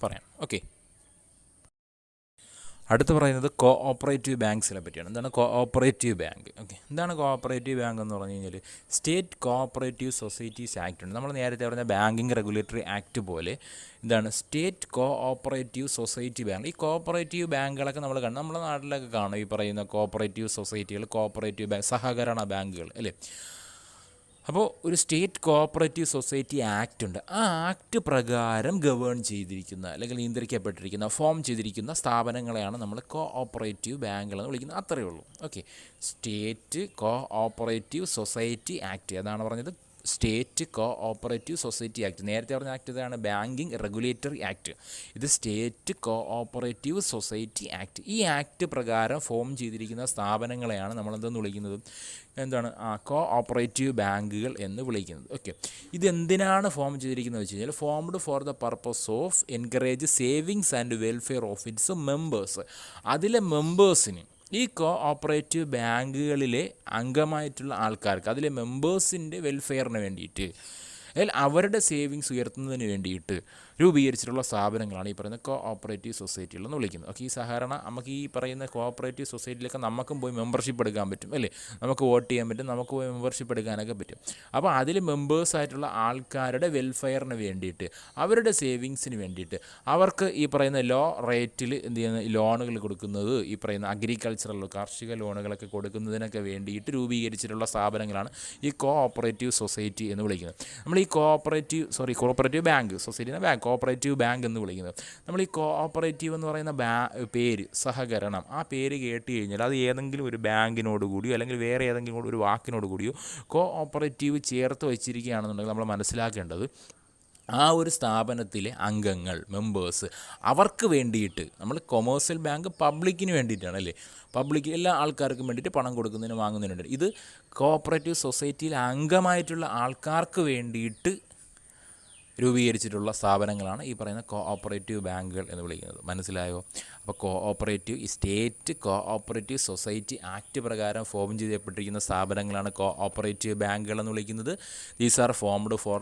പറയാം. ഓക്കെ, അടുത്ത് പറയുന്നത് കോഓപ്പറേറ്റീവ് ബാങ്ക്സിനെ പറ്റിയാണ്. എന്താണ് കോഓപ്പറേറ്റീവ് ബാങ്ക്? ഓക്കെ, എന്താണ് കോഓപ്പറേറ്റീവ് ബാങ്ക് എന്ന് പറഞ്ഞു കഴിഞ്ഞാൽ, സ്റ്റേറ്റ് കോഓപ്പറേറ്റീവ് സൊസൈറ്റീസ് ആക്ട് ഉണ്ട്. നമ്മൾ നേരത്തെ പറഞ്ഞ ബാങ്കിങ് റെഗുലേറ്ററി ആക്ട് പോലെ എന്താണ് സ്റ്റേറ്റ് കോഓപ്പറേറ്റീവ് സൊസൈറ്റി ബാങ്ക്. ഈ കോഓപ്പറേറ്റീവ് ബാങ്കുകളൊക്കെ നമ്മൾ കാണും, നമ്മുടെ നാട്ടിലൊക്കെ കാണും ഈ പറയുന്ന കോഓപ്പറേറ്റീവ് സൊസൈറ്റികൾ, കോഓപ്പറേറ്റീവ് ബാങ്ക്, സഹകരണ ബാങ്കുകൾ അല്ലേ. അപ്പോൾ ഒരു സ്റ്റേറ്റ് കോഓപ്പറേറ്റീവ് സൊസൈറ്റി ആക്ട് ഉണ്ട്. ആ ആക്ട് പ്രകാരം ഗവേൺ ചെയ്തിരിക്കുന്ന അല്ലെങ്കിൽ നിയന്ത്രിക്കപ്പെട്ടിരിക്കുന്ന ഫോം ചെയ്തിരിക്കുന്ന സ്ഥാപനങ്ങളെയാണ് നമ്മൾ കോഓപ്പറേറ്റീവ് ബാങ്കുകളെന്ന് വിളിക്കുന്നത്. അത്രയേ ഉള്ളൂ. Okay, state cooperative society act അതാണ് പറഞ്ഞത്, സ്റ്റേറ്റ് കോഓപ്പറേറ്റീവ് സൊസൈറ്റി ആക്ട്. നേരത്തെ പറഞ്ഞ ആക്ട് ഇതാണ് ബാങ്കിങ് റെഗുലേറ്ററി ആക്ട്. ഇത് സ്റ്റേറ്റ് കോഓപ്പറേറ്റീവ് സൊസൈറ്റി ആക്ട്. ഈ ആക്ട് പ്രകാരം ഫോം ചെയ്തിരിക്കുന്ന സ്ഥാപനങ്ങളെയാണ് നമ്മളെന്തെന്ന് വിളിക്കുന്നത്, എന്താണ് കോഓപ്പറേറ്റീവ് ബാങ്കുകൾ എന്ന് വിളിക്കുന്നത്. ഓക്കെ, ഇതെന്തിനാണ് ഫോം ചെയ്തിരിക്കുന്നത് വെച്ച് കഴിഞ്ഞാൽ, formed four the purpose of encourage savings and welfare of its members. അതിലെ മെമ്പേഴ്സിന്, ഈ കോഓപ്പറേറ്റീവ് ബാങ്കുകളിലെ അംഗമായിട്ടുള്ള ആൾക്കാർക്ക്, അതിലെ മെമ്പേഴ്സിൻ്റെ വെൽഫെയറിന് വേണ്ടിയിട്ട്, അല്ലെങ്കിൽ അവരുടെ സേവിങ്സ് ഉയർത്തുന്നതിന് വേണ്ടിയിട്ട് രൂപീകരിച്ചിട്ടുള്ള സ്ഥാപനങ്ങളാണ് ഈ പറയുന്ന കോഓപ്പറേറ്റീവ് സൊസൈറ്റികളെന്ന് വിളിക്കുന്നത്. ഓക്കെ, ഈ സഹകരണ നമുക്ക് ഈ പറയുന്ന കോഓപ്പറേറ്റീവ് സൊസൈറ്റിയിലൊക്കെ നമുക്കും പോയി മെമ്പർഷിപ്പ് എടുക്കാൻ പറ്റും അല്ലേ, നമുക്ക് വോട്ട് ചെയ്യാൻ പറ്റും, നമുക്ക് പോയി മെമ്പർഷിപ്പ് എടുക്കാനൊക്കെ പറ്റും. അപ്പോൾ അതിൽ മെമ്പേഴ്സായിട്ടുള്ള ആൾക്കാരുടെ വെൽഫെയറിന് വേണ്ടിയിട്ട്, അവരുടെ സേവിങ്സിന് വേണ്ടിയിട്ട്, അവർക്ക് ഈ പറയുന്ന ലോ റേറ്റിൽ എന്ത് ചെയ്യുന്ന ലോണുകൾ കൊടുക്കുന്നത്, ഈ പറയുന്ന അഗ്രികൾച്ചറൽ കാർഷിക ലോണുകളൊക്കെ കൊടുക്കുന്നതിനൊക്കെ വേണ്ടിയിട്ട് രൂപീകരിച്ചിട്ടുള്ള സ്ഥാപനങ്ങളാണ് ഈ കോഓപ്പറേറ്റീവ് സൊസൈറ്റി എന്ന് വിളിക്കുന്നത്. നമ്മൾ ഈ കോഓപ്പറേറ്റീവ് ബാങ്ക്, സൊസൈറ്റിനെ ബാങ്ക്, കോഓപ്പറേറ്റീവ് ബാങ്ക് എന്ന് വിളിക്കുന്നത്. നമ്മൾ ഈ കോഓപ്പറേറ്റീവ് എന്ന് പറയുന്ന പേര്, സഹകരണം, ആ പേര് കേട്ട് കഴിഞ്ഞാൽ അത് ഏതെങ്കിലും ഒരു ബാങ്കിനോട് കൂടിയോ അല്ലെങ്കിൽ വേറെ ഏതെങ്കിലും ഒരു വാക്കിനോട് കൂടിയോ കോഓപ്പറേറ്റീവ് ചേർത്ത് വെച്ചിരിക്കുകയാണെന്നുണ്ടെങ്കിൽ നമ്മൾ മനസ്സിലാക്കേണ്ടത്, ആ ഒരു സ്ഥാപനത്തിലെ അംഗങ്ങൾ, മെമ്പേഴ്സ്, അവർക്ക് വേണ്ടിയിട്ട്, നമ്മൾ കൊമേഴ്സ്യൽ ബാങ്ക് പബ്ലിക്കിന് വേണ്ടിയിട്ടാണ് അല്ലേ, പബ്ലിക് എല്ലാ ആൾക്കാർക്കും വേണ്ടിയിട്ട് പണം കൊടുക്കുന്നതിന് വാങ്ങുന്നതിന് വേണ്ടി. ഇത് കോഓപ്പറേറ്റീവ് സൊസൈറ്റിയിൽ അംഗമായിട്ടുള്ള ആൾക്കാർക്ക് വേണ്ടിയിട്ട് രൂപീകരിച്ചിട്ടുള്ള സ്ഥാപനങ്ങളാണ് ഈ പറയുന്ന കോഓപ്പറേറ്റീവ് ബാങ്കുകൾ എന്ന് വിളിക്കുന്നത്. മനസ്സിലായോ? അപ്പോൾ കോഓപ്പറേറ്റീവ്, ഈ സ്റ്റേറ്റ് കോഓപ്പറേറ്റീവ് സൊസൈറ്റി ആക്ട് പ്രകാരം ഫോം ചെയ്യപ്പെട്ടിരിക്കുന്ന സ്ഥാപനങ്ങളാണ് കോഓപ്പറേറ്റീവ് ബാങ്കുകൾ എന്ന് വിളിക്കുന്നത്. These are formed four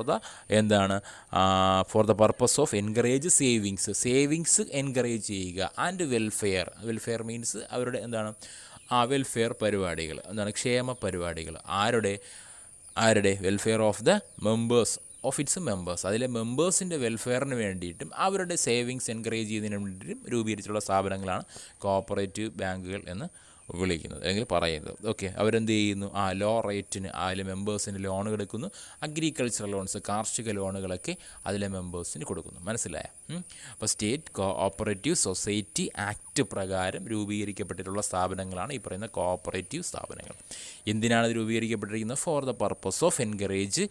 the purpose of encourage savings encourage ചെയ്യുക, ആൻഡ് വെൽഫെയർ മീൻസ് അവരുടെ എന്താണ് വെൽഫെയർ പരിപാടികൾ, എന്താണ് ക്ഷേമ പരിപാടികൾ. ആരുടെ welfare of the members of its members, അതിലെ മെമ്പേഴ്സിൻ്റെ വെൽഫെയറിന് വേണ്ടിയിട്ടും അവരുടെ സേവിങ്സ് എൻകറേജ് ചെയ്യുന്നതിന് വേണ്ടിയിട്ടും രൂപീകരിച്ചിട്ടുള്ള സ്ഥാപനങ്ങളാണ് കോഓപ്പറേറ്റീവ് ബാങ്കുകൾ എന്ന് വിളിക്കുന്നത് അല്ലെങ്കിൽ പറയുന്നത്. ഓക്കെ, അവരെന്ത് ചെയ്യുന്നു, ലോ റേറ്റിന് അതിലെ മെമ്പേഴ്സിന് ലോൺ എടുക്കുന്നു. അഗ്രികൾച്ചറൽ ലോൺസ്, കാർഷിക ലോണുകളൊക്കെ അതിലെ മെമ്പേഴ്സിന് കൊടുക്കുന്നു. മനസ്സിലായോ? അപ്പോൾ സ്റ്റേറ്റ് കോഓപ്പറേറ്റീവ് സൊസൈറ്റി ആക്ട് പ്രകാരം രൂപീകരിക്കപ്പെട്ടിട്ടുള്ള സ്ഥാപനങ്ങളാണ് ഈ പറയുന്ന കോഓപ്പറേറ്റീവ് സ്ഥാപനങ്ങൾ. എന്തിനാണ് ഇത് രൂപീകരിക്കപ്പെട്ടിരിക്കുന്നത്? For the purpose of encourage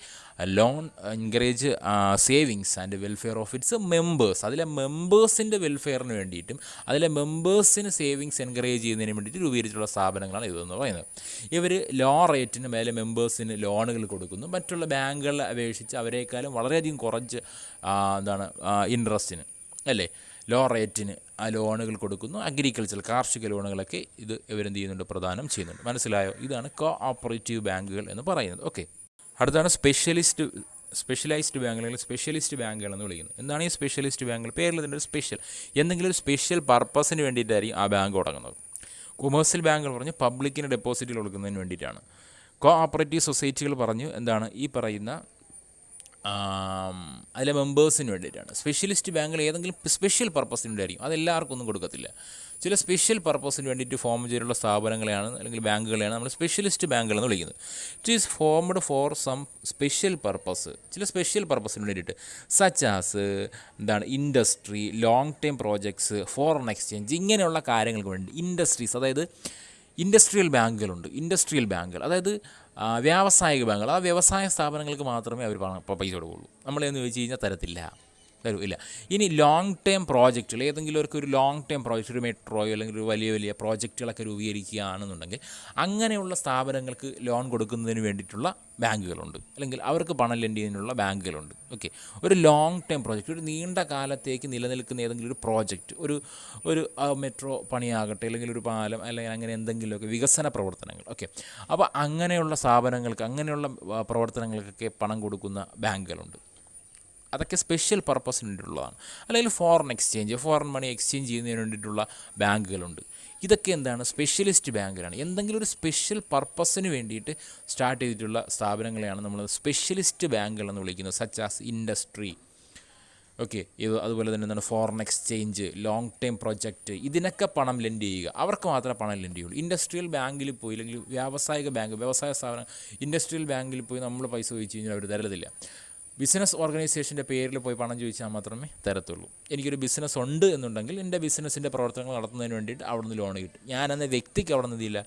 savings and welfare of its members, അതിലെ മെമ്പേഴ്സിൻ്റെ വെൽഫെയറിന് വേണ്ടിയിട്ടും അതിലെ മെമ്പേഴ്സിന് സേവിങ്സ് എൻകറേജ് ചെയ്യുന്നതിന് വേണ്ടിയിട്ട് രൂപീകരിച്ചിട്ടുള്ള സ്ഥാപനങ്ങളാണ് ഇതെന്ന് പറയുന്നത്. ഇവർ ലോ റേറ്റിന് മേലെ മെമ്പേഴ്സിന് ലോണുകൾ കൊടുക്കുന്നു. മറ്റുള്ള ബാങ്കുകളെ അപേക്ഷിച്ച് അവരെക്കാളും വളരെയധികം കുറച്ച് ഇൻട്രസ്റ്റിന് അല്ലേ, ലോ റേറ്റിന് ലോണുകൾ കൊടുക്കുന്നു. അഗ്രികൾച്ചർ, കാർഷിക ലോണുകളൊക്കെ ഇവരെന്ത് ചെയ്യുന്നുണ്ട്, പ്രദാനം ചെയ്യുന്നുണ്ട്. മനസ്സിലായോ? ഇതാണ് കോഓപ്പറേറ്റീവ് ബാങ്കുകൾ എന്ന് പറയുന്നത്. ഓക്കെ, അടുത്താണ് സ്പെഷ്യലൈസ്ഡ് ബാങ്കുകൾ അല്ലെങ്കിൽ സ്പെഷ്യലിസ്റ്റ് ബാങ്കുകൾ എന്ന് വിളിക്കുന്നത്. എന്താണ് ഈ സ്പെഷ്യലിസ്റ്റ് ബാങ്കുകൾ? പേരിൽ ഇതിൻ്റെ ഒരു എന്തെങ്കിലും ഒരു സ്പെഷ്യൽ പർപ്പസിന് വേണ്ടിയിട്ടായിരിക്കും ആ ബാങ്ക് തുടങ്ങുന്നത്. കൊമേഴ്സ്യൽ ബാങ്കുകൾ പറഞ്ഞു പബ്ലിക്കിന് ഡെപ്പോസിറ്റുകൾ കൊടുക്കുന്നതിന് വേണ്ടിയിട്ടാണ്. കോ ഓപ്പറേറ്റീവ് സൊസൈറ്റികൾ പറഞ്ഞു എന്താണ് ഈ പറയുന്ന അതിലെ മെമ്പേഴ്സിന് വേണ്ടിയിട്ടാണ്. സ്പെഷ്യലിസ്റ്റ് ബാങ്കുകൾ ഏതെങ്കിലും സ്പെഷ്യൽ പർപ്പസിന് വേണ്ടിയായിരിക്കും, അതെല്ലാവർക്കും ഒന്നും കൊടുക്കത്തില്ല. ചില സ്പെഷ്യൽ പർപ്പസിന് വേണ്ടിയിട്ട് ഫോം ചെയ്തിട്ടുള്ള സ്ഥാപനങ്ങളെയാണ് അല്ലെങ്കിൽ ബാങ്കുകളെയാണ് നമ്മൾ സ്പെഷ്യലിസ്റ്റ് ബാങ്കുകൾ എന്ന് വിളിക്കുന്നത്. It is formed for some special purpose, ചില സ്പെഷ്യൽ പർപ്പസിന് വേണ്ടിയിട്ട് സച്ച് ആസ് എന്താണ് industry, long time projects, foreign exchange, ഇങ്ങനെയുള്ള കാര്യങ്ങൾക്ക് വേണ്ടി. ഇൻഡസ്ട്രീസ് അതായത് ഇൻഡസ്ട്രിയൽ ബാങ്കുകളുണ്ട്. ഇൻഡസ്ട്രിയൽ ബാങ്കുകൾ അതായത് വ്യാവസായിക ബാങ്കുകൾ, ആ വ്യവസായ സ്ഥാപനങ്ങൾക്ക് മാത്രമേ അവർ പൈസ കൊടുക്കുകയുള്ളൂ. നമ്മളെന്ന് ചോദിച്ചു കഴിഞ്ഞാൽ തരില്ല. ഇനി ലോങ് ടേം പ്രോജക്റ്റുകൾ, ഏതെങ്കിലും ഒരു ലോങ് ടേം പ്രോജക്റ്റ്, ഒരു മെട്രോയോ അല്ലെങ്കിൽ ഒരു വലിയ വലിയ പ്രോജക്റ്റുകളൊക്കെ രൂപീകരിക്കുകയാണെന്നുണ്ടെങ്കിൽ അങ്ങനെയുള്ള സ്ഥാപനങ്ങൾക്ക് ലോൺ കൊടുക്കുന്നതിന് വേണ്ടിയിട്ടുള്ള ബാങ്കുകളുണ്ട്, അല്ലെങ്കിൽ അവർക്ക് പണം ലെൻഡ് ചെയ്യുന്നതിനുള്ള ബാങ്കുകളുണ്ട്. ഓക്കെ, ഒരു ലോങ് ടേം പ്രോജക്റ്റ്, ഒരു നീണ്ട കാലത്തേക്ക് നിലനിൽക്കുന്ന ഏതെങ്കിലും ഒരു പ്രോജക്റ്റ്, ഒരു മെട്രോ പണിയാകട്ടെ, അല്ലെങ്കിൽ ഒരു പാലം, അല്ലെങ്കിൽ അങ്ങനെ എന്തെങ്കിലുമൊക്കെ വികസന പ്രവർത്തനങ്ങൾ. ഓക്കെ, അപ്പോൾ അങ്ങനെയുള്ള സ്ഥാപനങ്ങൾക്ക്, അങ്ങനെയുള്ള പ്രവർത്തനങ്ങൾക്കൊക്കെ പണം കൊടുക്കുന്ന ബാങ്കുകളുണ്ട്. അതൊക്കെ സ്പെഷ്യൽ പർപ്പസിന് വേണ്ടിയിട്ടുള്ളതാണ്. അല്ലെങ്കിൽ ഫോറിൻ മണി എക്സ്ചേഞ്ച് ചെയ്യുന്നതിന് വേണ്ടിയിട്ടുള്ള ബാങ്കുകളുണ്ട്. ഇതൊക്കെ എന്താണ് സ്പെഷ്യലിസ്റ്റ് ബാങ്കുകളാണ്. എന്തെങ്കിലും ഒരു സ്പെഷ്യൽ പർപ്പസിന് വേണ്ടിയിട്ട് സ്റ്റാർട്ട് ചെയ്തിട്ടുള്ള സ്ഥാപനങ്ങളെയാണ് നമ്മൾ സ്പെഷ്യലിസ്റ്റ് ബാങ്കുകൾ എന്ന് വിളിക്കുന്നത്. സച്ച് ആസ് ഇൻഡസ്ട്രി, ഓക്കെ, അതുപോലെ തന്നെ എന്താണ് foreign exchange, long time project, ഇതിനൊക്കെ പണം ലെൻഡ് ചെയ്യുക, അവർക്ക് മാത്രമേ പണം ലെൻഡ് ചെയ്യുള്ളൂ. ഇൻഡസ്ട്രിയൽ ബാങ്കിൽ പോയി, അല്ലെങ്കിൽ വ്യവസായ സ്ഥാപനം ഇൻഡസ്ട്രിയൽ ബാങ്കിൽ പോയി നമ്മൾ പൈസ ചോദിച്ചു കഴിഞ്ഞാൽ അവർ തരത്തില്ല. ബിസിനസ് ഓർഗനൈസേഷൻ്റെ പേരിൽ പോയി പണം ചോദിച്ചാൽ മാത്രമേ തരത്തുള്ളൂ. എനിക്കൊരു ബിസിനസ് ഉണ്ട് എന്നുണ്ടെങ്കിൽ എൻ്റെ ബിസിനസ്സിൻ്റെ പ്രവർത്തനങ്ങൾ നടത്തുന്നതിന് വേണ്ടിയിട്ട് അവിടെ നിന്ന് ലോൺ കിട്ടും. ഞാനെന്ന വ്യക്തിക്ക് അവിടെ നിന്ന്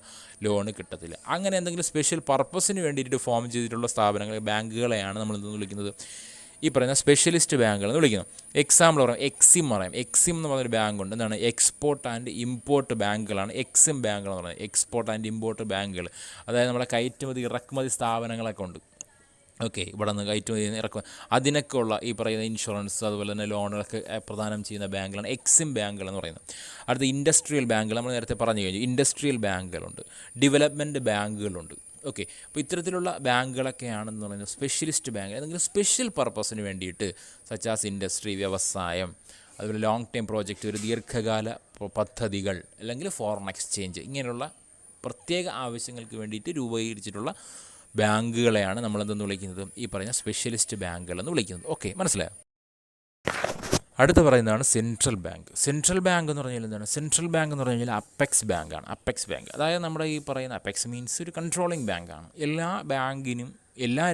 ലോൺ കിട്ടത്തില്ല. അങ്ങനെ എന്തെങ്കിലും സ്പെഷ്യൽ പർപ്പസിന് വേണ്ടിയിട്ട് ഫോം ചെയ്തിട്ടുള്ള സ്ഥാപനങ്ങൾ, ബാങ്കുകളെയാണ് നമ്മൾ ഇന്ന് വിളിക്കുന്നത് ഈ പറയുന്ന സ്പെഷ്യലിസ്റ്റ് ബാങ്കുകൾ എന്ന് വിളിക്കുന്നത്. എക്സാമ്പിൾ പറയാം, എക്സിം എന്ന് പറഞ്ഞൊരു ബാങ്കുണ്ട്. എന്താണ് എക്സ്പോർട്ട് ആൻഡ് ഇമ്പോർട്ട് ബാങ്കുകളാണ് എക്സിം ബാങ്കുകൾ എന്ന് പറയുന്നത്. എക്സ്പോർട്ട് ആൻഡ് ഇമ്പോർട്ട് ബാങ്കുകൾ, അതായത് നമ്മുടെ കയറ്റുമതി ഇറക്കുമതി സ്ഥാപനങ്ങളൊക്കെ ഉണ്ട്. ഓക്കെ, ഇവിടെ നിന്ന് കയറ്റുമതി ഇറക്കുക, അതിനൊക്കെ ഉള്ള ഈ പറയുന്ന ഇൻഷുറൻസ്, അതുപോലെ തന്നെ ലോണുകളൊക്കെ പ്രദാനം ചെയ്യുന്ന ബാങ്കുകളാണ് എക്സിം ബാങ്കുകൾ എന്ന് പറയുന്നത്. അടുത്ത ഇൻഡസ്ട്രിയൽ ബാങ്കുകൾ, നമ്മൾ നേരത്തെ പറഞ്ഞു കഴിഞ്ഞു. ഇൻഡസ്ട്രിയൽ ബാങ്കുകളുണ്ട്, ഡെവലപ്മെൻറ്റ് ബാങ്കുകളുണ്ട്. ഓക്കെ, അപ്പോൾ ഇത്തരത്തിലുള്ള ബാങ്കുകളൊക്കെയാണെന്ന് പറയുന്നത് സ്പെഷ്യലിസ്റ്റ് ബാങ്ക്. ഏതെങ്കിലും സ്പെഷ്യൽ പർപ്പസിന് വേണ്ടിയിട്ട് സച്ചാസ് ഇൻഡസ്ട്രി, വ്യവസായം, അതുപോലെ ലോങ് ടൈം പ്രോജക്റ്റ്, ഒരു ദീർഘകാല പദ്ധതികൾ, അല്ലെങ്കിൽ ഫോറിൻ എക്സ്ചേഞ്ച്, ഇങ്ങനെയുള്ള പ്രത്യേക ആവശ്യങ്ങൾക്ക് വേണ്ടിയിട്ട് രൂപീകരിച്ചിട്ടുള്ള ബാങ്കുകളെയാണ് നമ്മളെന്തെന്ന് വിളിക്കുന്നത്, ഈ പറയുന്ന സ്പെഷ്യലിസ്റ്റ് ബാങ്കുകൾ എന്ന് വിളിക്കുന്നത്. ഓക്കെ, മനസ്സിലായോ? അടുത്ത പറയുന്നതാണ് സെൻട്രൽ ബാങ്ക്. സെൻട്രൽ ബാങ്ക് എന്ന് പറഞ്ഞാൽ എന്താണ്? സെൻട്രൽ ബാങ്ക് എന്ന് പറഞ്ഞു കഴിഞ്ഞാൽ അപ്പെക്സ് ബാങ്കാണ്. അപ്പെക്സ് ബാങ്ക് അതായത് നമ്മുടെ ഈ പറയുന്ന അപ്പെക്സ് മീൻസ് ഒരു കൺട്രോളിങ് ബാങ്കാണ്. എല്ലാ ബാങ്കിനും, എല്ലാ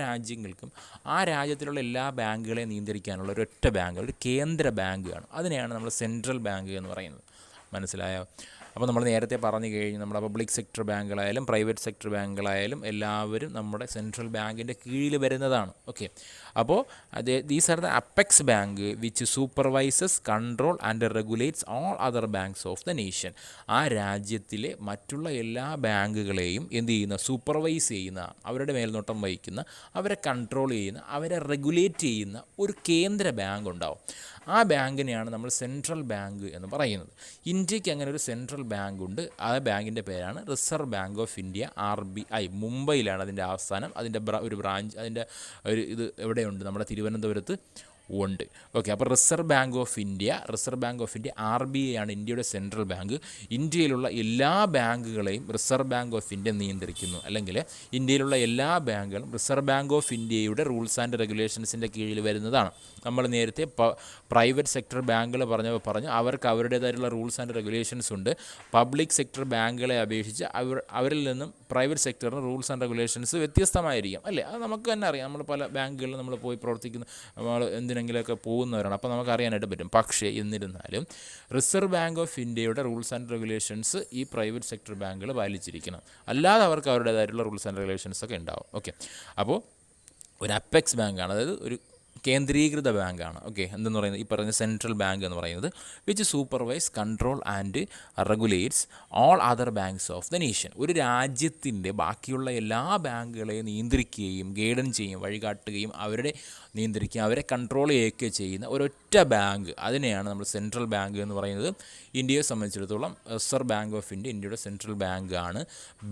രാജ്യങ്ങൾക്കും ആ രാജ്യത്തിലുള്ള എല്ലാ ബാങ്കുകളെയും നിയന്ത്രിക്കാനുള്ള ഒരൊറ്റ ബാങ്ക്, ഒരു കേന്ദ്ര ബാങ്കാണ്. അതിനെയാണ് നമ്മൾ സെൻട്രൽ ബാങ്ക് എന്ന് പറയുന്നത്. മനസ്സിലായോ? അപ്പോൾ നമ്മൾ നേരത്തെ പറഞ്ഞു കഴിഞ്ഞ് നമ്മുടെ പബ്ലിക് സെക്ടർ ബാങ്കുകളായാലും പ്രൈവറ്റ് സെക്ടർ ബാങ്കുകളായാലും എല്ലാവരും നമ്മുടെ സെൻട്രൽ ബാങ്കിൻ്റെ കീഴിൽ വരുന്നതാണ്. ഓക്കെ, അപ്പോൾ these are the apex bank which supervises, control and regulates all other banks of the nation. ആ രാജ്യത്തിലെ മറ്റുള്ള എല്ലാ ബാങ്കുകളെയും എന്ത് ചെയ്യുന്ന, സൂപ്പർവൈസ് ചെയ്യുന്ന, അവരുടെ മേൽനോട്ടം വഹിക്കുന്ന, അവരെ കൺട്രോൾ ചെയ്യുന്ന, അവരെ റെഗുലേറ്റ് ചെയ്യുന്ന ഒരു കേന്ദ്ര ബാങ്ക് ഉണ്ടാവും. ആ ബാങ്കിനെയാണ് നമ്മൾ സെൻട്രൽ ബാങ്ക് എന്ന് പറയുന്നത്. ഇന്ത്യക്ക് അങ്ങനെ ഒരു സെൻട്രൽ ബാങ്കുണ്ട്. ആ ബാങ്കിൻ്റെ പേരാണ് reserve bank of India, RBI. മുംബൈയിലാണ് അതിൻ്റെ ആസ്ഥാനം. അതിൻ്റെ ഒരു ബ്രാഞ്ച്, അതിൻ്റെ ഇത് എവിടെയുണ്ട്? നമ്മുടെ തിരുവനന്തപുരത്ത് ഉണ്ട്. ഓക്കെ, അപ്പോൾ reserve bank of India RBI ആണ് ഇന്ത്യയുടെ സെൻട്രൽ ബാങ്ക്. ഇന്ത്യയിലുള്ള എല്ലാ ബാങ്കുകളെയും റിസർവ് ബാങ്ക് ഓഫ് ഇന്ത്യ നിയന്ത്രിക്കുന്നു. അല്ലെങ്കിൽ ഇന്ത്യയിലുള്ള എല്ലാ ബാങ്കുകളും റിസർവ് ബാങ്ക് ഓഫ് ഇന്ത്യയുടെ റൂൾസ് ആൻഡ് റെഗുലേഷൻസിൻ്റെ കീഴിൽ വരുന്നതാണ്. നമ്മൾ നേരത്തെ പ്രൈവറ്റ് സെക്ടർ ബാങ്കുകൾ പറഞ്ഞു അവർക്ക് അവരുടേതായിട്ടുള്ള റൂൾസ് ആൻഡ് റെഗുലേഷൻസ് ഉണ്ട്. പബ്ലിക് സെക്ടർ ബാങ്കുകളെ അപേക്ഷിച്ച് അവരിൽ നിന്നും പ്രൈവറ്റ് സെക്ടറിന് റൂൾസ് ആൻഡ് റെഗുലേഷൻസ് വ്യത്യസ്തമായിരിക്കും, അല്ലേ? അത് നമുക്ക് തന്നെ അറിയാം. നമ്മൾ പല ബാങ്കുകളിൽ നമ്മൾ പോയി പ്രവർത്തിക്കുന്ന, നമ്മൾ എന്തിനെങ്കിലുമൊക്കെ പോകുന്നവരാണ്, അപ്പോൾ നമുക്ക് അറിയാനായിട്ട് പറ്റും. പക്ഷേ എന്നിരുന്നാലും റിസർവ് ബാങ്ക് ഓഫ് ഇന്ത്യയുടെ റൂൾസ് ആൻഡ് റെഗുലേഷൻസ് ഈ പ്രൈവറ്റ് സെക്ടർ ബാങ്കുകൾ പാലിച്ചിരിക്കണം. അല്ലാതെ അവർക്ക് അവരുടേതായിട്ടുള്ള റൂൾസ് ആൻഡ് റെഗുലേഷൻസ് ഒക്കെ ഉണ്ടാവും. ഓക്കെ, അപ്പോൾ ഒരു അപ്പെക്സ് ബാങ്കാണ്, അതായത് ഒരു കേന്ദ്രീകൃത ബാങ്കാണ്. ഓക്കെ, എന്തെന്ന് പറയുന്നത്, ഈ പറയുന്ന സെൻട്രൽ ബാങ്ക് എന്ന് പറയുന്നത് which supervise, control and regulates all other banks of the nation. ഒരു രാജ്യത്തിൻ്റെ ബാക്കിയുള്ള എല്ലാ ബാങ്കുകളെയും നിയന്ത്രിക്കുകയും ഗൈഡൻ ചെയ്യും, വഴികാട്ടുകയും അവരുടെ നിയന്ത്രിക്കുകയും അവരെ കൺട്രോൾ ചെയ്യുകയൊക്കെ ചെയ്യുന്ന ഒരൊറ്റ ബാങ്ക്, അതിനെയാണ് നമ്മൾ സെൻട്രൽ ബാങ്ക് എന്ന് പറയുന്നത്. ഇന്ത്യയെ സംബന്ധിച്ചിടത്തോളം റിസർവ് ബാങ്ക് ഓഫ് ഇന്ത്യ ഇന്ത്യയുടെ സെൻട്രൽ ബാങ്കാണ്.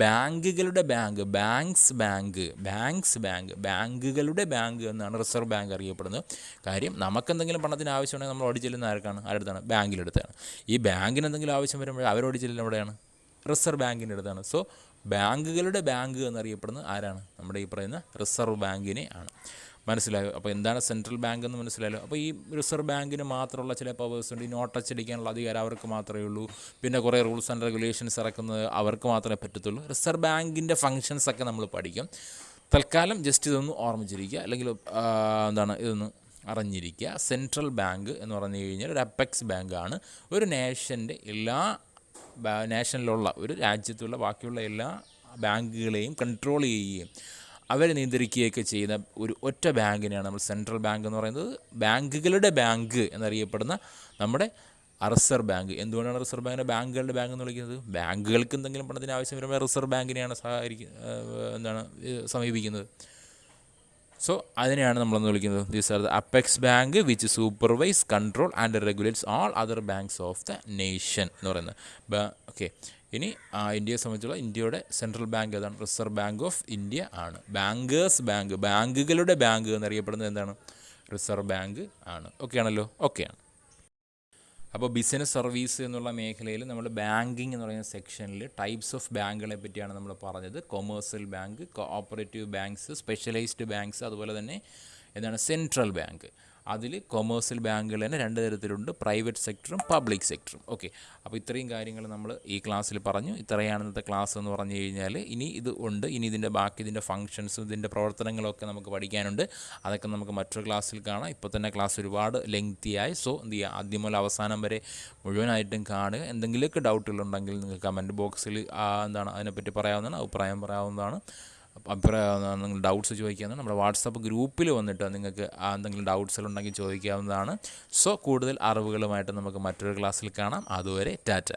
ബാങ്കുകളുടെ ബാങ്ക്, ബാങ്കുകളുടെ ബാങ്ക് എന്നാണ് റിസർവ് ബാങ്ക് അറിയപ്പെടുന്നത്. അറിയപ്പെടുന്നത്. കാര്യം നമുക്കെന്തെങ്കിലും പണത്തിന് ആവശ്യമുണ്ടെങ്കിൽ നമ്മൾ ഓടി ചെല്ലുന്ന ആരുടെ ബാങ്കിലെടുത്താണ്. ഈ ബാങ്കിന് എന്തെങ്കിലും ആവശ്യം വരുമ്പോൾ അവരോട് ചെല്ലുന്ന എവിടെയാണ്? റിസർവ് ബാങ്കിൻ്റെ അടുത്താണ്. സോ ബാങ്കുകളുടെ ബാങ്ക് എന്നറിയപ്പെടുന്നത് ആരാണ്? നമ്മുടെ ഈ പറയുന്ന റിസർവ് ബാങ്കിനെ ആണ്. മനസ്സിലായോ? അപ്പോൾ എന്താണ് സെൻട്രൽ ബാങ്ക് എന്ന് മനസ്സിലായല്ലോ. അപ്പോൾ ഈ റിസർവ് ബാങ്കിന് മാത്രമുള്ള ചില പവേഴ്സ് ഉണ്ട്. ഈ നോട്ട് അച്ചടിക്കാനുള്ള അധികാരം അവർക്ക് മാത്രമേ ഉള്ളൂ. പിന്നെ കുറേ റൂൾസ് ആൻഡ് റെഗുലേഷൻസ് ഇറക്കുന്നത് അവർക്ക് മാത്രമേ പറ്റത്തുള്ളൂ. റിസർവ് ബാങ്കിൻ്റെ ഫങ്ഷൻസ് ഒക്കെ നമ്മൾ പഠിക്കും. തൽക്കാലം ജസ്റ്റ് ഇതൊന്ന് ഓർമ്മിച്ചിരിക്കുക, അല്ലെങ്കിൽ ഇതൊന്ന് അറിഞ്ഞിരിക്കുക. സെൻട്രൽ ബാങ്ക് എന്ന് പറഞ്ഞു കഴിഞ്ഞാൽ ഒരു അപ്പെക്സ് ബാങ്കാണ്. ഒരു നേഷൻ്റെ നേഷനിലുള്ള ഒരു രാജ്യത്തുള്ള ബാക്കിയുള്ള എല്ലാ ബാങ്കുകളെയും കൺട്രോൾ ചെയ്യുകയും അവരെ നിയന്ത്രിക്കുകയൊക്കെ ചെയ്യുന്ന ഒരു ഒറ്റ ബാങ്കിനെയാണ് നമ്മൾ സെൻട്രൽ ബാങ്ക് എന്ന് പറയുന്നത്. ബാങ്കുകളുടെ ബാങ്ക് എന്നറിയപ്പെടുന്ന നമ്മുടെ റിസർവ് ബാങ്ക്. എന്തുകൊണ്ടാണ് റിസർവ് ബാങ്കിനെ ബാങ്കുകളുടെ ബാങ്ക് എന്ന് വിളിക്കുന്നത്? ബാങ്കുകൾക്ക് എന്തെങ്കിലും പണത്തിന് ആവശ്യം വരുമ്പോൾ റിസർവ് ബാങ്കിനെയാണ് സമീപിക്കുന്നത്. സോ അതിനെയാണ് നമ്മളെന്ന് വിളിക്കുന്നത് these are the apex bank which supervise, control and regulates all other banks of the nation എന്ന് പറയുന്നത്. ഓക്കെ, ഇനി ഇന്ത്യയെ സംബന്ധിച്ചുള്ള ഇന്ത്യയുടെ സെൻട്രൽ ബാങ്ക് ഏതാണ്? റിസർവ് ബാങ്ക് ഓഫ് ഇന്ത്യ ആണ്. ബാങ്കേഴ്സ് ബാങ്ക്, ബാങ്കുകളുടെ ബാങ്ക് എന്നറിയപ്പെടുന്നത് എന്താണ്? റിസർവ് ബാങ്ക് ആണ്. ഓക്കെ ആണല്ലോ? ഓക്കെയാണ്. അപ്പോൾ ബിസിനസ് സർവീസ് എന്നുള്ള മേഖലയിൽ നമ്മൾ ബാങ്കിങ് എന്ന് പറയുന്ന സെക്ഷനിൽ ടൈപ്സ് ഓഫ് ബാങ്കുകളെ പറ്റിയാണ് നമ്മൾ പറഞ്ഞത്. Commercial bank, cooperative banks, specialised banks, അതുപോലെ തന്നെ സെൻട്രൽ ബാങ്ക്. അതിൽ കൊമേഴ്സ്യൽ ബാങ്കുകൾ തന്നെ രണ്ട് തരത്തിലുണ്ട്, പ്രൈവറ്റ് സെക്ടറും പബ്ലിക് സെക്ടറും. ഓക്കെ, അപ്പോൾ ഇത്രയും കാര്യങ്ങൾ നമ്മൾ ഈ ക്ലാസ്സിൽ പറഞ്ഞു. ഇത്രയാണ് ഇന്നത്തെ ക്ലാസ് എന്ന് പറഞ്ഞു കഴിഞ്ഞാൽ ഇനി ഇതിൻ്റെ ബാക്കി ഇതിൻ്റെ ഫങ്ഷൻസും ഇതിൻ്റെ പ്രവർത്തനങ്ങളൊക്കെ നമുക്ക് പഠിക്കാനുണ്ട്. അതൊക്കെ നമുക്ക് മറ്റൊരു ക്ലാസ്സിൽ കാണാം. ഇപ്പോൾ തന്നെ ക്ലാസ് ഒരുപാട് ലെങ്തിയായി. സോ എന്ത് ചെയ്യുക, ആദ്യം മുതൽ അവസാനം വരെ മുഴുവനായിട്ടും കാണുക. എന്തെങ്കിലുമൊക്കെ ഡൗട്ടുകളുണ്ടെങ്കിൽ നിങ്ങൾക്ക് കമൻറ്റ് ബോക്സിൽ അതിനെപ്പറ്റി പറയാവുന്നതാണ്, അഭിപ്രായം പറയാവുന്നതാണ്. നിങ്ങൾ ഡൗട്ട്സ് ചോദിക്കാവുന്നതാണ്. നമ്മുടെ വാട്സപ്പ് ഗ്രൂപ്പിൽ വന്നിട്ട് നിങ്ങൾക്ക് എന്തെങ്കിലും ഡൗട്ട്സുകളുണ്ടെങ്കിൽ ചോദിക്കാവുന്നതാണ്. സോ കൂടുതൽ അറിവുകളുമായിട്ട് നമുക്ക് മറ്റൊരു ക്ലാസ്സിൽ കാണാം. അതുവരെ ടാറ്റ.